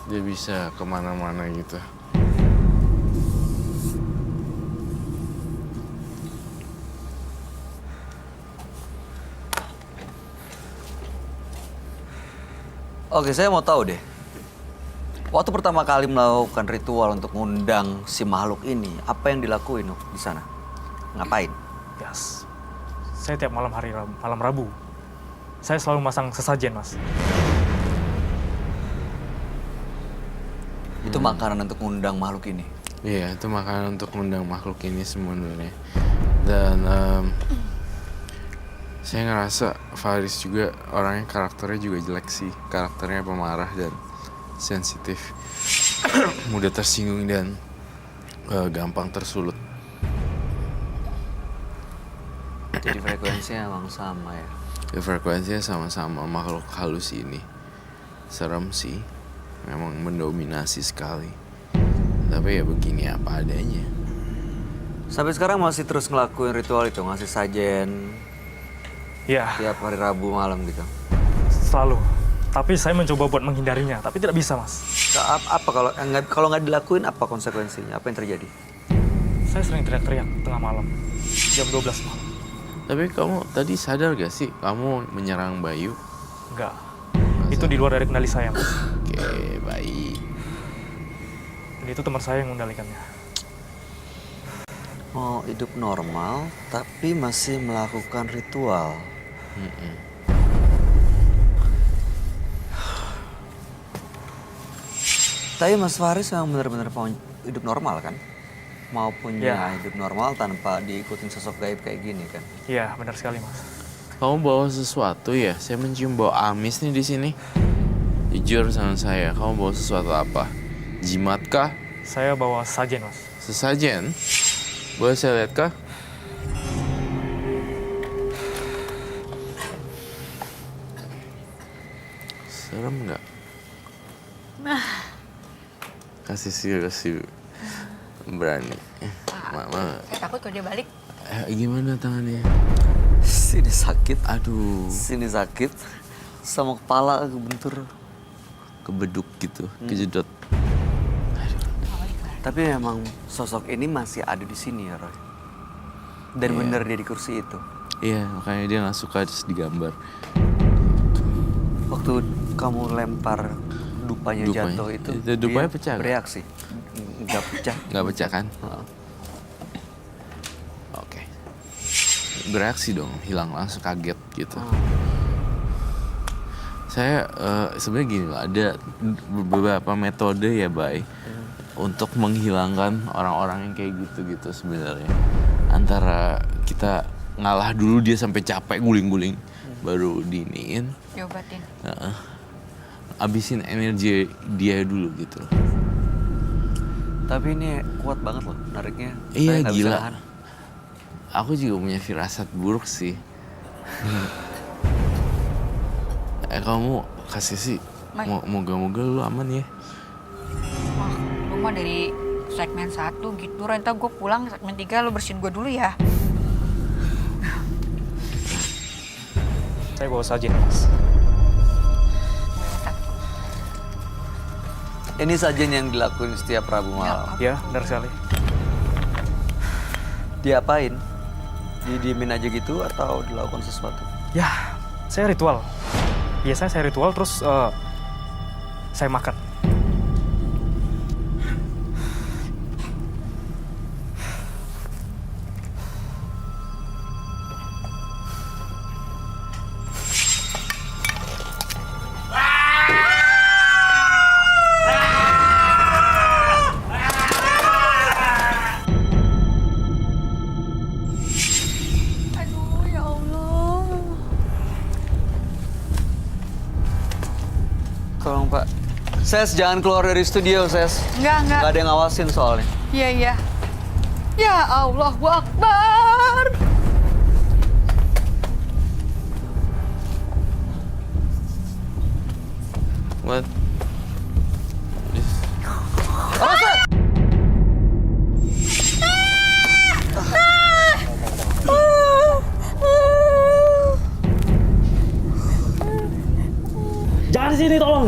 Dia bisa kemana-mana gitu. Oke, saya mau tahu deh. Waktu pertama kali melakukan ritual untuk ngundang si makhluk ini, apa yang dilakuin di sana? Ngapain? Yes. Saya tiap malam malam Rabu, saya selalu masang sesajen, Mas. Itu makanan untuk ngundang makhluk ini. Iya, itu makanan untuk mengundang makhluk ini sebenarnya. Dan saya ngerasa Faris juga orangnya karakternya juga jelek sih. Karakternya pemarah dan sensitif. Mudah tersinggung dan gampang tersulut. Jadi frekuensinya emang sama ya. Ya, frekuensinya sama-sama makhluk halus ini. Serem sih. Memang mendominasi sekali. Tapi ya begini apa adanya. Sampai sekarang masih terus ngelakuin ritual itu, ngasih sajen Ya, tiap hari Rabu malam gitu. selalu. Tapi saya mencoba buat menghindarinya, tapi tidak bisa, Mas. Apa kalau nggak dilakuin, apa konsekuensinya? Apa yang terjadi? Saya sering teriak-teriak tengah malam, jam 12 malam. Tapi kamu tadi sadar gak sih kamu menyerang Bayu? Enggak. Itu di luar dari kendali saya, Mas. Oke, baik. Dan itu teman saya yang mengendalikannya. Mau hidup normal, tapi masih melakukan ritual. Tapi Mas Faris memang benar-benar mau hidup normal kan? Mau punya Ya. hidup normal tanpa diikutin sosok gaib kayak gini kan? Iya, benar sekali, Mas. Kamu bawa sesuatu ya? Saya mencium bau amis nih di sini. Jujur sama saya, kamu bawa sesuatu apa? Jimat kah? Saya bawa sajen, Mas. Sesajen? Boleh saya lihat kah? Serem nggak? Kasih berani. Mama, saya takut kalau dia balik. gimana tangannya? Sini sakit, Aduh, sini sakit, sama kepala kebentur. kebeduk gitu, kejedot. Tapi memang sosok ini masih ada di sini ya, Roy. Dan Iya. bener dia di kursi itu. Iya, makanya dia nggak suka terus digambar. Waktu kamu lempar dupanya Dupanya? jatuh itu, Itu dupanya dia pecah nggak? bereaksi. Nggak pecah. Nggak pecah kan? Heeh. Oke. Bereaksi dong, hilang langsung kaget gitu. Saya sebenarnya gini loh, ada beberapa metode ya, Bay, untuk menghilangkan orang-orang yang kayak gitu-gitu sebenarnya. Antara kita ngalah dulu dia sampai capek guling-guling, baru diniin, Diobatin. abisin energi dia dulu gitu. Tapi ini kuat banget loh nariknya. Iya, Saya nggak bisa gila. nahan. Aku juga punya firasat buruk sih. Kamu kasih sih. Mas. Moga-moga lu aman ya. Wah, lu mah dari segmen 1 gitu. Renta gue pulang segmen 3 lu bersihin gue dulu ya. Saya bawa saja nih, Mas. Ini sajian yang dilakuin setiap Rabu malam. Ya, benar sekali. Diapain? Didiemin aja gitu atau dilakukan sesuatu? Ya, saya ritual. Biasanya saya ritual terus saya makan. Aduh, ya Allah. Tolong Pak. Ses, jangan keluar dari studio, Ses. Enggak. Nggak ada yang ngawasin soalnya. Iya. Ya Allah Akbar. What? Jangan di sini, tolong.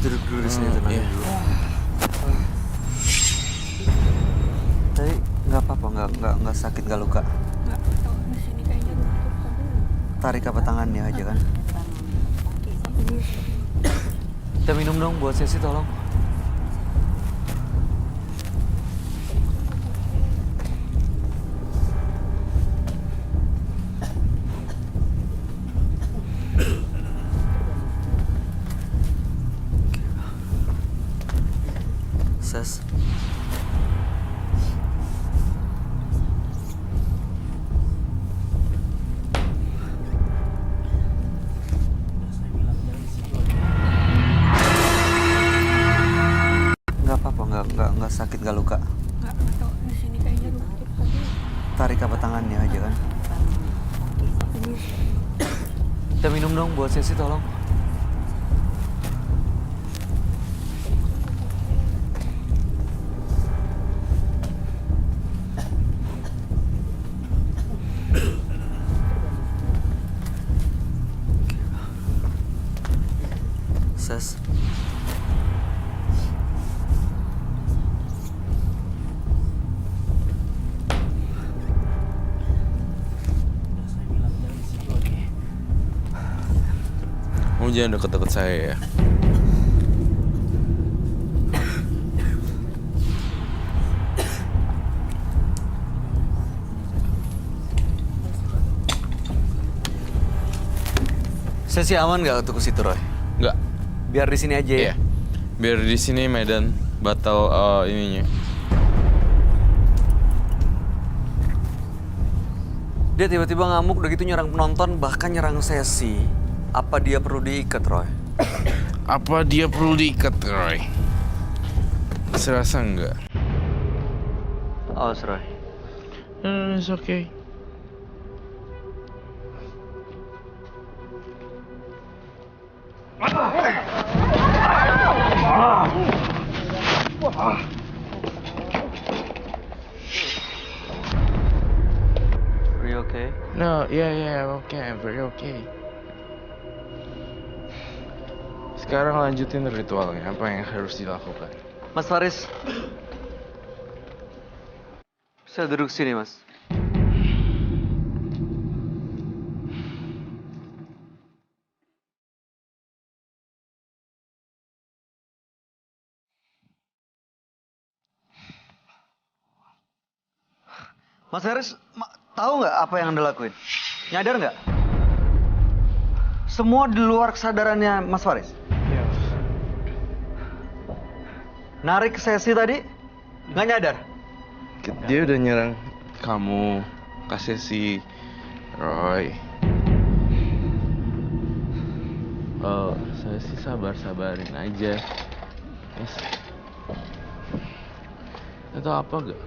Duduk dulu di sini tenang Iya. dulu. Tapi nggak apa-apa, nggak sakit, nggak luka. Tarik apa tangannya aja kan. Kita minum dong buat Sesi, tolong. Ses. Nggak apa-apa, nggak sakit, nggak luka. Tarik apa tangannya aja kan. Kita minum dong buat Sesi, tolong. Ses. Kamu jangan deket-deket saya ya. Sesi aman nggak untuk ke situ, Roy? Nggak. Biar di sini aja ya. Iya. Biar di sini Medan batal ininya. Dia tiba-tiba ngamuk, udah gitu nyerang penonton, bahkan nyerang Sesi. Apa dia perlu diikat, Roy? Apa dia perlu diikat, Roy? Serasa enggak. Awas, Roy. It's okay. Are you okay? No, yeah, okay, I'm very okay. Sekarang lanjutin ritualnya, apa yang harus dilakukan? Mas Faris. Bisa duduk sini, Mas. Mas Faris, tahu nggak apa yang Anda lakuin? Nyadar nggak? Semua di luar kesadarannya Mas Faris. Ya. Narik Sesi tadi, nggak nyadar. Dia udah nyerang kamu, kasih si Roy. Saya sih sabarin aja. Yes. Atau apa gak?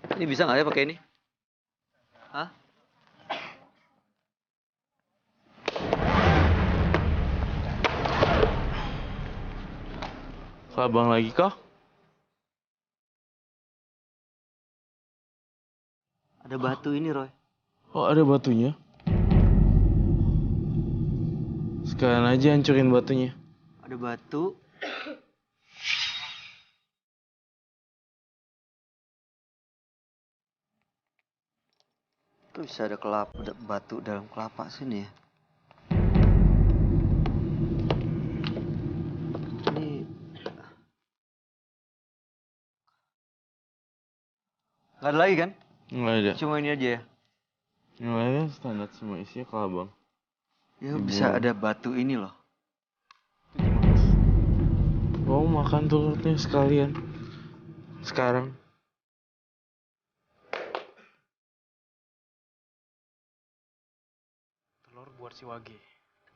Ini bisa nggak ya pakai ini? Hah? Kelabang lagi kah? Ada batu ini, Roy. Oh, ada batunya? Sekalian aja hancurin batunya. Ada batu. Kok bisa ada batu dalam kelapa sini ya? Ini nggak ada lagi kan? Nggak ada. Cuma ini aja ya. Nggak ada, standar semua isinya kelabang. Ya bisa ada batu ini loh. Mau makan telurnya sekalian. Sekarang. Telur buat si Wage.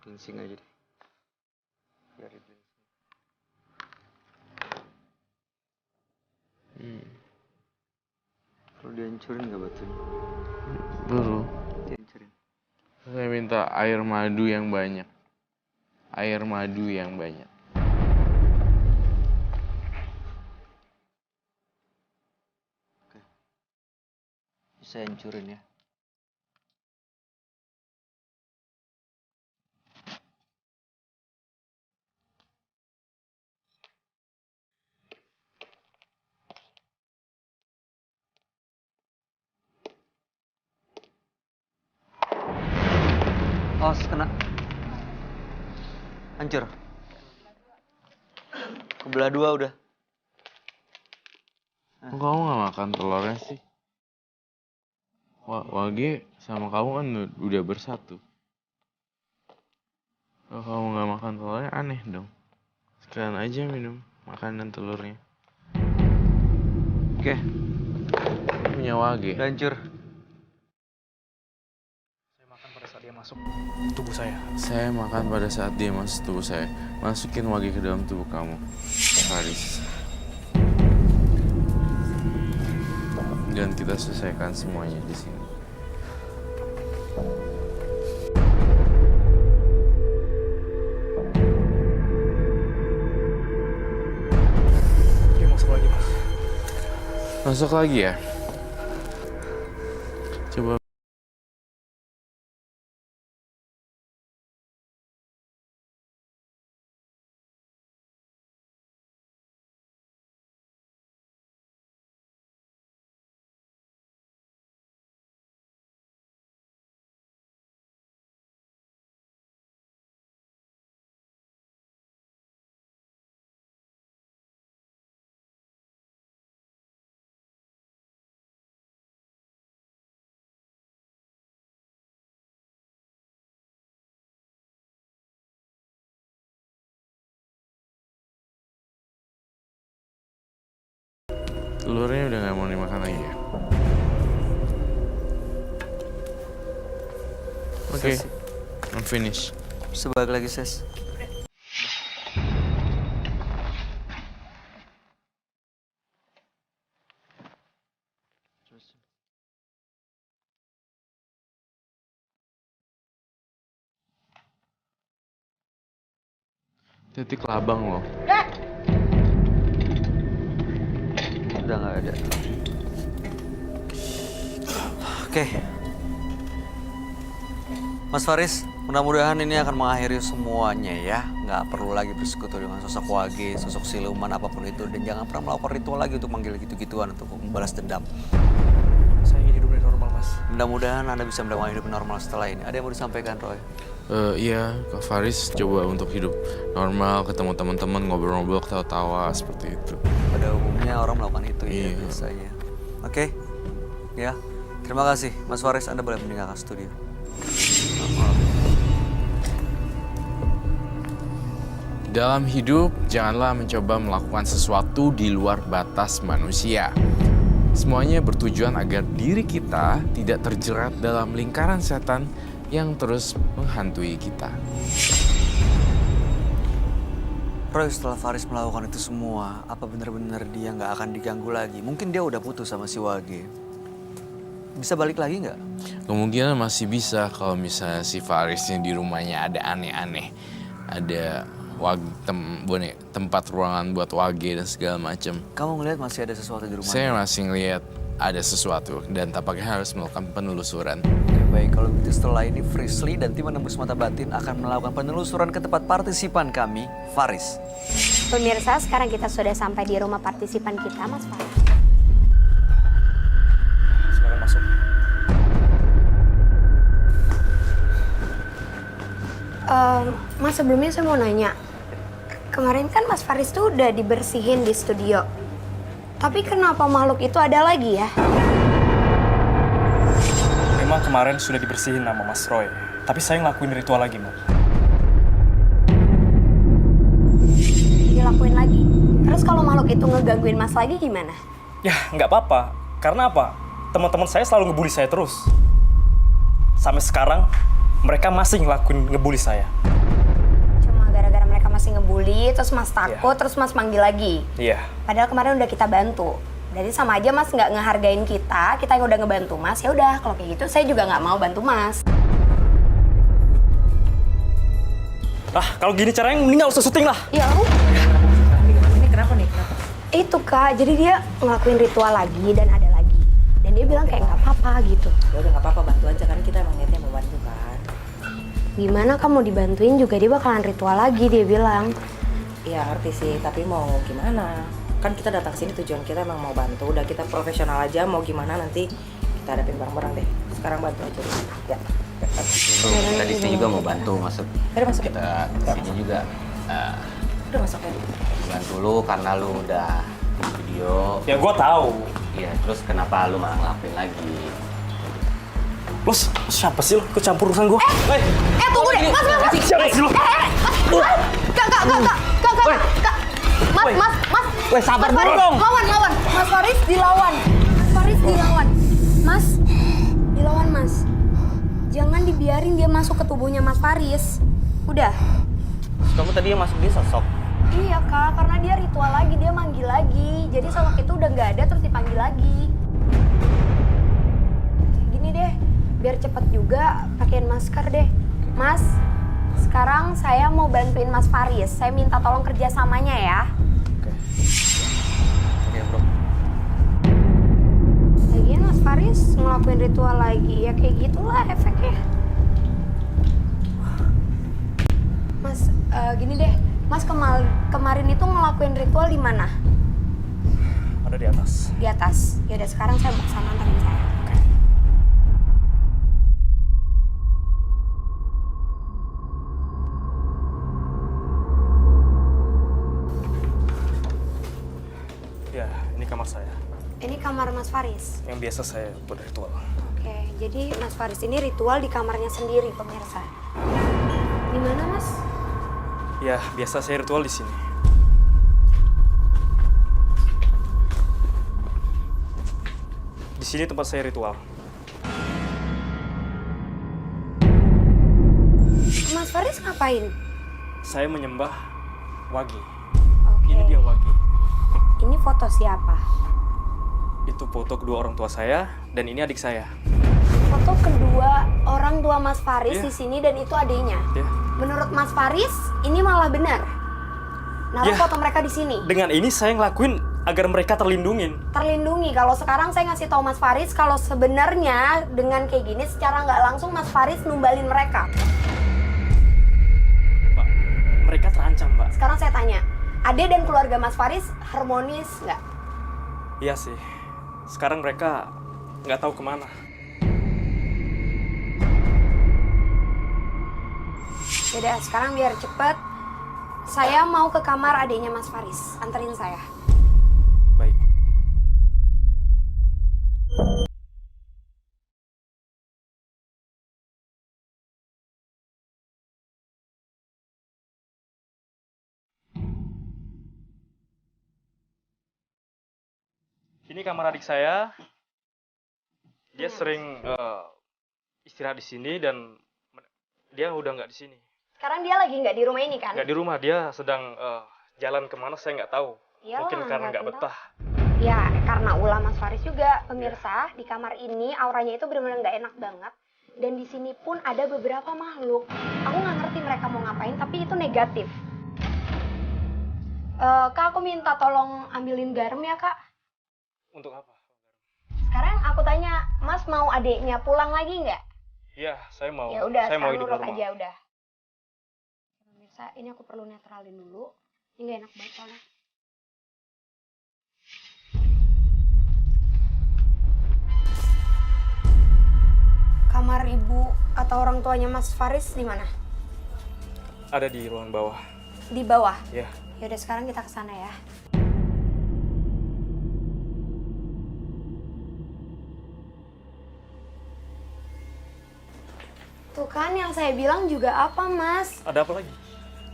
Cleansing aja deh. Biar di cleansing. Perlu dihancurin nggak batunya? Baru. Dihancurin. Saya minta air madu yang banyak. Air madu yang banyak. Bisa hancurin ya. Oh, kena. Hancur. Kebelah dua udah. Kok kamu nggak makan telurnya sih? Wage sama kamu kan udah bersatu. Kalau kamu nggak makan telurnya aneh dong. Sekalian aja minum makanan telurnya. Oke, Punya Wage. udah hancur. Saya makan pada saat dia masuk tubuh saya. Saya makan pada saat dia masuk tubuh saya. Masukin Wage ke dalam tubuh kamu, Faris. Dan kita selesaikan semuanya di sini. Dia masuk lagi, Mas. Masuk lagi ya? Coba. Telurnya udah gak mau dimakan lagi ya? Oke, I'm finished. Sebalik lagi, Ses. Titik labang loh. Udah nggak ada. Oke. Mas Faris, mudah-mudahan ini akan mengakhiri semuanya ya. Nggak perlu lagi bersekutu dengan sosok Wage, sosok siluman apapun itu. Dan jangan pernah melakukan ritual lagi untuk manggil gitu-gituan untuk membalas dendam. Saya ingin hidup normal, Mas. Mudah-mudahan Anda bisa mendapatkan hidup normal setelah ini. Ada yang mau disampaikan, Roy? Iya, Kak Faris coba untuk hidup normal, ketemu teman-teman, ngobrol-ngobrol, ketawa-tawa seperti itu. Pada umumnya orang melakukan itu ya Iya. biasanya. Oke, ya. Terima kasih, Mas Faris. Anda boleh meninggalkan studio. Dalam hidup, janganlah mencoba melakukan sesuatu di luar batas manusia. Semuanya bertujuan agar diri kita tidak terjerat dalam lingkaran setan yang terus menghantui kita. Roy, setelah Faris melakukan itu semua, apa benar-benar dia nggak akan diganggu lagi? Mungkin dia udah putus sama si Wage. Bisa balik lagi nggak? Kemungkinan masih bisa kalau misalnya si Farisnya di rumahnya ada aneh-aneh. Ada tempat ruangan buat Wage dan segala macam. Kamu ngelihat masih ada sesuatu di rumahnya? Saya masih ngelihat ada sesuatu dan tampaknya harus melakukan penelusuran. Oke, baik, kalau begitu setelah ini Frisly dan tim menembus mata batin akan melakukan penelusuran ke tempat partisipan kami, Faris. Pemirsa, sekarang kita sudah sampai di rumah partisipan kita, Mas Faris. Silakan masuk. Mas, sebelumnya saya mau nanya. Kemarin kan Mas Faris tuh udah dibersihin di studio. Tapi kenapa makhluk itu ada lagi ya? Memang kemarin sudah dibersihin nama Mas Roy. Tapi saya ngelakuin ritual lagi, Mbak. Dilakuin lagi. Terus kalau makhluk itu ngegangguin Mas lagi gimana? Ya, nggak apa-apa. Karena apa? Teman-teman saya selalu ngebully saya terus. Sampai sekarang, mereka masih ngelakuin ngebully saya. Cuma gara-gara mereka masih ngebully, terus Mas takut, terus Mas manggil lagi. Iya. Padahal kemarin udah kita bantu. Jadi sama aja Mas nggak ngehargain kita yang udah ngebantu Mas. Ya udah, kalau kayak gitu saya juga nggak mau bantu Mas. Kalau gini caranya mending nggak usah syuting lah. Ya Ini kenapa nih? Kenapa? itu Kak, jadi dia ngelakuin ritual lagi dan ada lagi. Dan dia bilang kayak nggak apa-apa gitu. Ya udah nggak apa-apa, bantu aja kan kita emang niatnya mau bantu kan. Gimana kamu dibantuin juga dia bakalan ritual lagi, dia bilang. Iya ngerti sih, tapi mau gimana? Kan kita datang sini tujuan kita emang mau bantu. Udah kita profesional aja, mau gimana nanti kita hadapin bareng-bareng deh. Sekarang bantu aja dulu. Ya. Tadi saya juga mau bantu masuk. Udah masuk ya? Kita sini juga Udah masuk ya? bantu lu karena lu udah video. Ya gue tahu. Iya, terus kenapa lu malah ngelakuin lagi? Lu siapa sih lu? Ikut campur urusan gue. Tunggu deh, Mas. Siapa sih lu? Mas. Weh, sabar dulu dong. Lawan. Mas Faris dilawan. Mas, dilawan Mas. Jangan dibiarin dia masuk ke tubuhnya Mas Faris. Udah. Kamu tadi yang masuk dia sosok. Iya Kak, karena dia ritual lagi, dia manggil lagi. Jadi sosok itu udah nggak ada terus dipanggil lagi. Gini deh, biar cepet juga pakein masker deh. Mas, sekarang saya mau bantuin Mas Faris. Saya minta tolong kerjasamanya ya. Oke, bro. Lagian Mas Faris ngelakuin ritual lagi, ya kayak gitulah efeknya. Mas, gini deh. Mas kemarin itu ngelakuin ritual di mana? Ada di atas. Di atas. Ya udah sekarang saya mau kesana antarin saya. Ya, ini kamar saya. Ini kamar Mas Faris. Yang biasa saya buat ritual. Oke, jadi Mas Faris ini ritual di kamarnya sendiri, pemirsa. Di mana Mas? Ya, biasa saya ritual di sini. Di sini tempat saya ritual. Mas Faris ngapain? Saya menyembah Wage. Oke. Ini dia Wage. Ini foto siapa? Itu foto kedua orang tua saya dan ini adik saya. Foto kedua orang tua Mas Faris Iya. di sini dan itu adiknya. Ya. Menurut Mas Faris, ini malah benar. Naruh Ya. foto mereka di sini. Dengan ini saya ngelakuin agar mereka terlindungin. Terlindungi. Kalau sekarang saya ngasih tahu Mas Faris kalau sebenarnya dengan kayak gini secara nggak langsung Mas Faris numbalin mereka. Mbak, mereka terancam, Mbak. Sekarang saya tanya, Ade dan keluarga Mas Faris harmonis nggak? Iya sih. Sekarang mereka nggak tahu kemana. Yaudah, sekarang biar cepet. Saya mau ke kamar adiknya Mas Faris. Anterin saya. Baik. Ini kamar adik saya. Dia sering istirahat di sini dan dia udah nggak di sini. Sekarang dia lagi nggak di rumah ini kan? Nggak di rumah, dia sedang Jalan kemana saya nggak tahu. Iyalah, Mungkin karena nggak tahu. betah. Ya, karena ulah Mas Faris juga, pemirsa. Di kamar ini auranya itu benar-benar nggak enak banget. Dan di sini pun ada beberapa makhluk. Aku nggak ngerti mereka mau ngapain, tapi itu negatif. Kak, aku minta tolong ambilin garam ya, Kak. Untuk apa? Sekarang aku tanya, Mas mau adiknya pulang lagi nggak? Iya, saya mau. Ya udah, Saya mau sekarang hidup nurut normal. aja udah. Pemirsa, ini aku perlu netralin dulu. Ini nggak enak banget soalnya. Kamar ibu atau orang tuanya Mas Faris di mana? Ada di ruangan bawah. Di bawah. Ya. Yaudah sekarang kita ke sana ya. Tuh kan yang saya bilang juga apa, Mas? Ada apa lagi?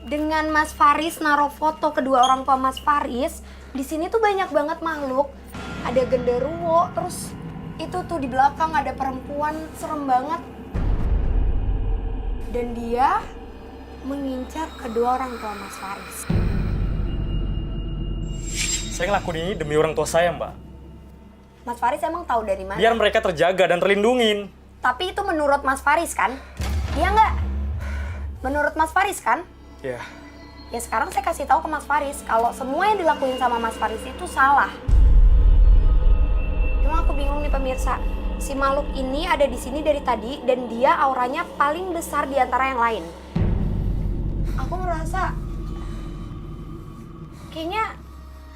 Dengan Mas Faris naruh foto kedua orang tua Mas Faris, di sini tuh banyak banget makhluk. Ada genderuwo, terus itu tuh di belakang ada perempuan, serem banget. Dan dia mengincar kedua orang tua Mas Faris. Saya ngelakuin ini demi orang tua saya, Mbak. Mas Faris emang tahu dari mana? Biar mereka terjaga dan terlindungin. Tapi itu menurut Mas Faris kan? Iya nggak? Menurut Mas Faris kan? Ya. Ya sekarang saya kasih tahu ke Mas Faris kalau semua yang dilakuin sama Mas Faris itu salah. Cuma aku bingung nih pemirsa, si makhluk ini ada di sini dari tadi dan dia auranya paling besar di antara yang lain. Aku merasa kayaknya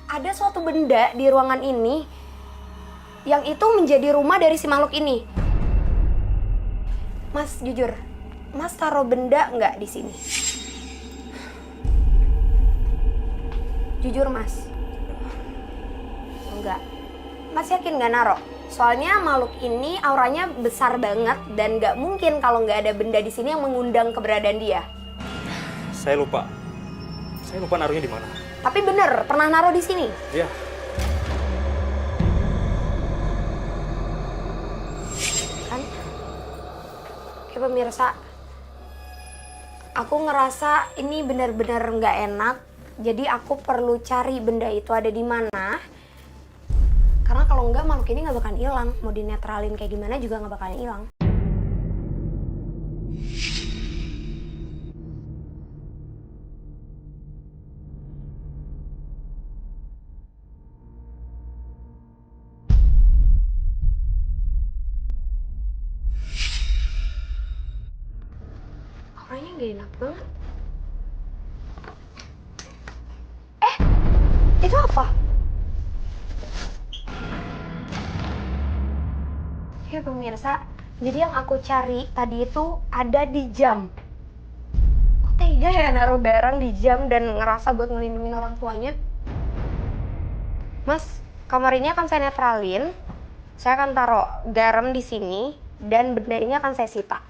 ada suatu benda di ruangan ini yang itu menjadi rumah dari si makhluk ini. Mas jujur, Mas taruh benda nggak di sini? Jujur Mas. Enggak. Mas yakin nggak naro? Soalnya makhluk ini auranya besar banget dan nggak mungkin kalau nggak ada benda di sini yang mengundang keberadaan dia. Saya lupa. Saya lupa naruhnya di mana. Tapi bener, pernah naro di sini? Iya. Kan? Oke pemirsa, aku ngerasa ini benar-benar nggak enak. Jadi aku perlu cari benda itu ada di mana. Karena kalau nggak makhluk ini nggak bakalan hilang. Mau dinetralin kayak gimana juga nggak bakalan hilang. Auranya nggak enak banget. Itu apa? Ya pemirsa, jadi yang aku cari tadi itu ada di jam. Kok tega ya naruh barang di jam dan ngerasa buat ngelindungin orang tuanya? Mas, kamar ini akan saya netralin. Saya akan taruh garam di sini dan benda ini akan saya sita.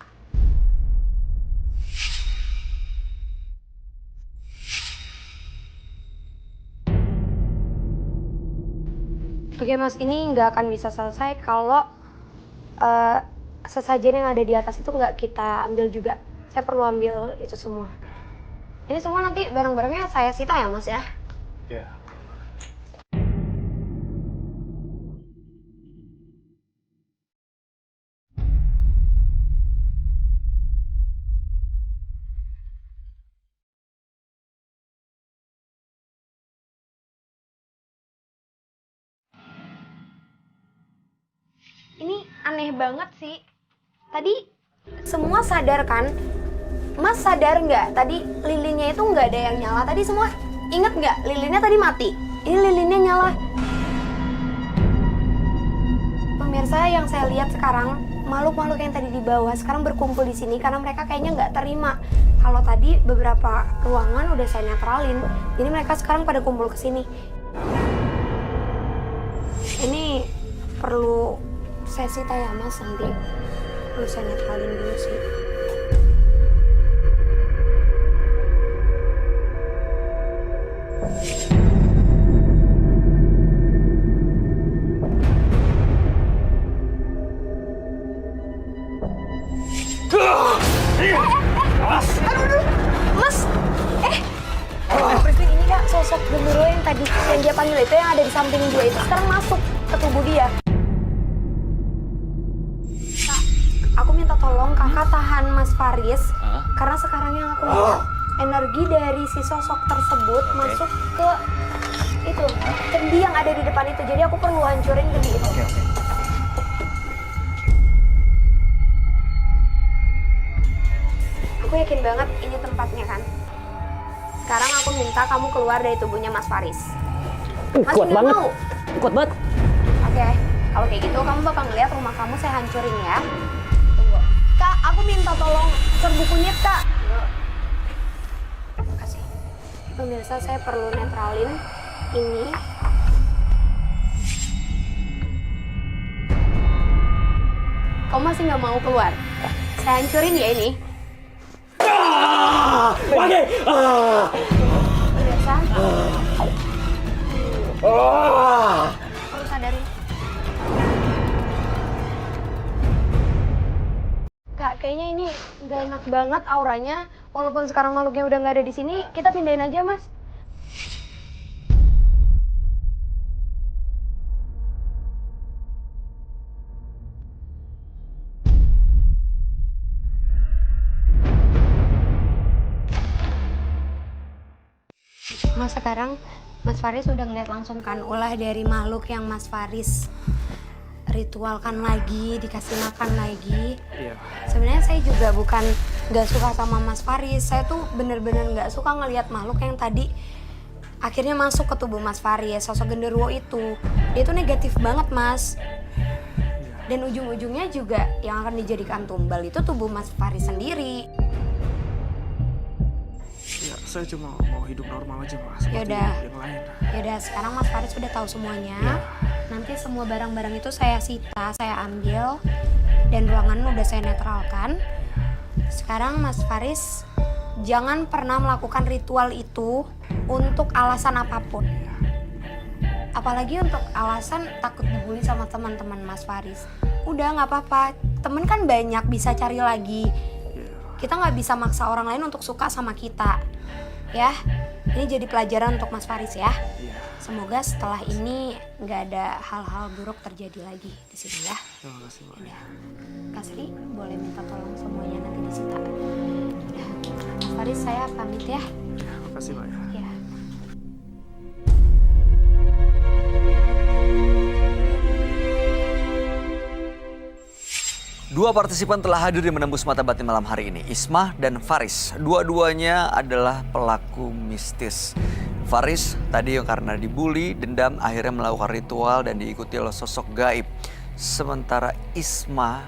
Oke Mas, ini nggak akan bisa selesai kalau sesajen yang ada di atas itu nggak kita ambil juga. Saya perlu ambil itu semua. Ini semua nanti barang-barangnya saya sita ya Mas ya? Iya. Ini aneh banget sih. Tadi semua sadar kan? Mas sadar nggak? Tadi lilinnya itu nggak ada yang nyala. Tadi semua inget nggak? Lilinnya tadi mati. Ini lilinnya nyala. Pemirsa yang saya lihat sekarang, makhluk-makhluk yang tadi di bawah sekarang berkumpul di sini karena mereka kayaknya nggak terima. Kalau tadi beberapa ruangan udah saya netralin, jadi mereka sekarang pada kumpul ke sini. Ini perlu saya sita ya Mas, nanti perlu saya netralin dulu sih. Mas, Mas, ini Kak, sosok genderuwo yang tadi yang dia panggil itu yang ada di samping dia itu sekarang masuk ke tubuh dia. Kak, aku minta tolong kakak tahan Mas Faris karena sekarang yang aku lihat energi dari si sosok tersebut masuk ke itu kendi yang ada di depan itu. Jadi aku perlu hancurin kendi itu. Aku yakin banget ini tempatnya kan. Sekarang aku minta kamu keluar dari tubuhnya Mas Faris. Mas Kuat banget. mau? Kuat banget. Oke, kalau kayak gitu kamu bakal ngeliat rumah kamu saya hancurin ya. Tunggu. Kak, aku minta tolong serbu kunyit, Kak. Makasih. Pemirsa, saya perlu netralin ini. Kamu masih nggak mau keluar? Saya hancurin ya ini. Pemirsa. Perlu sadarin. Kak, kayaknya ini nggak enak banget auranya. Walaupun sekarang makhluknya udah nggak ada di sini, kita pindahin aja, Mas. Mas, sekarang Mas Faris udah ngeliat langsung kan ulah dari makhluk yang Mas Faris ritualkan lagi, dikasih makan lagi. Iya. Sebenarnya saya juga bukan nggak suka sama Mas Faris. Saya tuh bener-bener nggak suka ngelihat makhluk yang tadi akhirnya masuk ke tubuh Mas Faris. Sosok genderuwo itu, dia tuh negatif banget, Mas. Dan ujung-ujungnya juga yang akan dijadikan tumbal itu tubuh Mas Faris sendiri. Ya, saya cuma mau hidup normal aja, Mas. Seperti Yaudah. yang lain. Yaudah, sekarang Mas Faris sudah tahu semuanya. Nanti semua barang-barang itu saya sita, saya ambil. Dan ruangan udah saya netralkan. Sekarang Mas Faris, jangan pernah melakukan ritual itu untuk alasan apapun. Apalagi untuk alasan takut dibully sama teman-teman Mas Faris. Udah, nggak apa-apa. Temen kan banyak, bisa cari lagi. Kita nggak bisa maksa orang lain untuk suka sama kita. Ya, ini jadi pelajaran untuk Mas Faris ya. Semoga setelah ini nggak ada hal-hal buruk terjadi lagi di sini ya. Terima kasih, Mbak. Udah. Kak Sri, boleh minta tolong semuanya nanti disita. Udah. Mas Faris, saya pamit ya. Terima kasih, Mbak. Ya. Dua partisipan telah hadir di Menembus Mata Batin malam hari ini, Ismah dan Faris. Dua-duanya adalah pelaku mistis. Faris tadi yang karena dibully, dendam, akhirnya melakukan ritual dan diikuti oleh sosok gaib. Sementara Ismah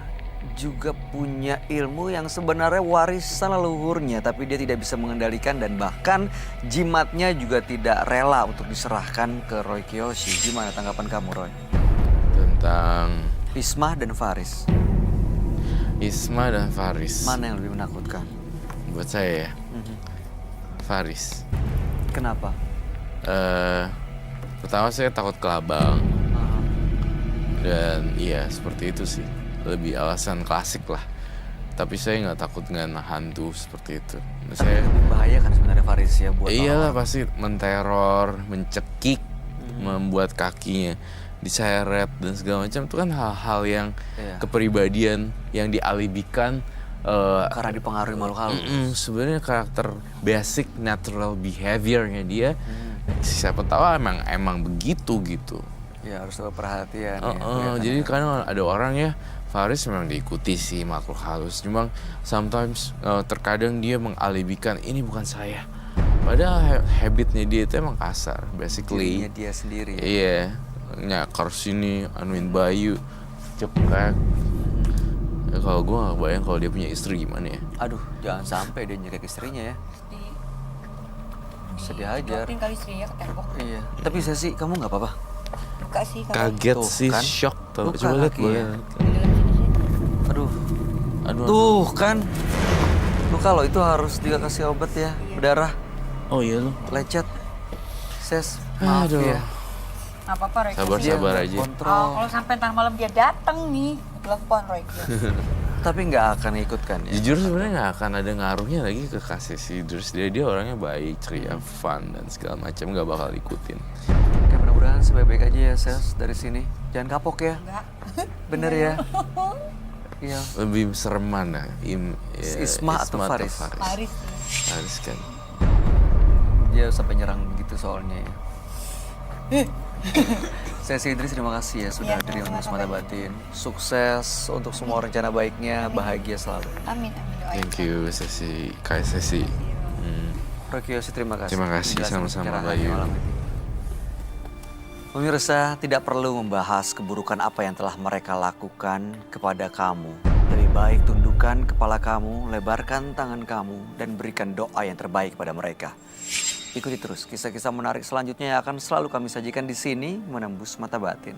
juga punya ilmu yang sebenarnya warisan leluhurnya, tapi dia tidak bisa mengendalikan dan bahkan jimatnya juga tidak rela untuk diserahkan ke Roy Kiyoshi. Gimana tanggapan kamu, Roy? Tentang Ismah dan Faris. Isma dan Faris. Mana yang lebih menakutkan? Buat saya ya, Faris. Kenapa? Pertama saya takut kelabang. Dan iya seperti itu sih. Lebih alasan klasik lah. Tapi saya nggak takut dengan hantu seperti itu. Saya bahaya kan sebenarnya Faris ya buat iyalah pasti menteror, mencekik, membuat kakinya diseret dan segala macam. Itu kan hal-hal yang kepribadian yang dialibikan karena dipengaruhi makhluk halus. Sebenarnya karakter basic natural behaviornya dia siapa tahu emang begitu gitu. Ya harus ada perhatian. Jadi kadang ada orang ya Faris memang diikuti sih makhluk halus, cuma sometimes terkadang dia mengalibikan ini bukan saya. Padahal habitnya dia itu emang kasar, basically. Dirinya dia sendiri. Iya, nyakar sini, anuin Bayu, ceplek. Ya, kalau gue gak bayang kalau dia punya istri gimana ya. Aduh, jangan sampai dia nyekek istrinya ya. Bisa dihajar. Tinggal istrinya ke tembok. Iya. Tapi saya sih, kamu nggak apa-apa? Buka sih. Kaget Tuh, sih, kan? shock tuh. Buka Coba lihat lagi boleh. ya. Aduh. Tuh kan. Lu kalau itu harus dia kasih obat ya, berdarah. Oh iya lu. Lecet. Ses, maaf Aduh. ya. Nggak apa-apa, Roy. Sabar-sabar aja. Kontrol. Kalau sampai ntar malam dia datang nih, telepon Roy. Tapi nggak akan ikut kan ya? Jujur sebenarnya nggak akan ada ngaruhnya lagi ke Kak Sesi. Terus dia orangnya baik, ceria, fun dan segala macam, nggak bakal ikutin. Oke, mudah-mudahan sebaik-baik aja ya Ses dari sini. Jangan kapok ya. Enggak. Bener ya? Iya. Lebih serem mana? Isma atau Faris? Paris. Faris kan. Dia sampai nyerang gitu soalnya ya. Saya Idris, terima kasih ya sudah hadir di Unggus Mata Batin. Sukses untuk semua rencana baiknya, bahagia selalu. Amin, doain. Thank you Sesi, Kak Sesi. Roy Kiyoshi, terima kasih. Terima kasih, Penjelasan sama-sama, pencerahannya Bayu. malam ini. Pemirsa, tidak perlu membahas keburukan apa yang telah mereka lakukan kepada kamu. Lebih baik tundukkan kepala kamu, lebarkan tangan kamu, dan berikan doa yang terbaik pada mereka. Ikuti terus kisah-kisah menarik selanjutnya yang akan selalu kami sajikan di sini, Menembus Mata Batin.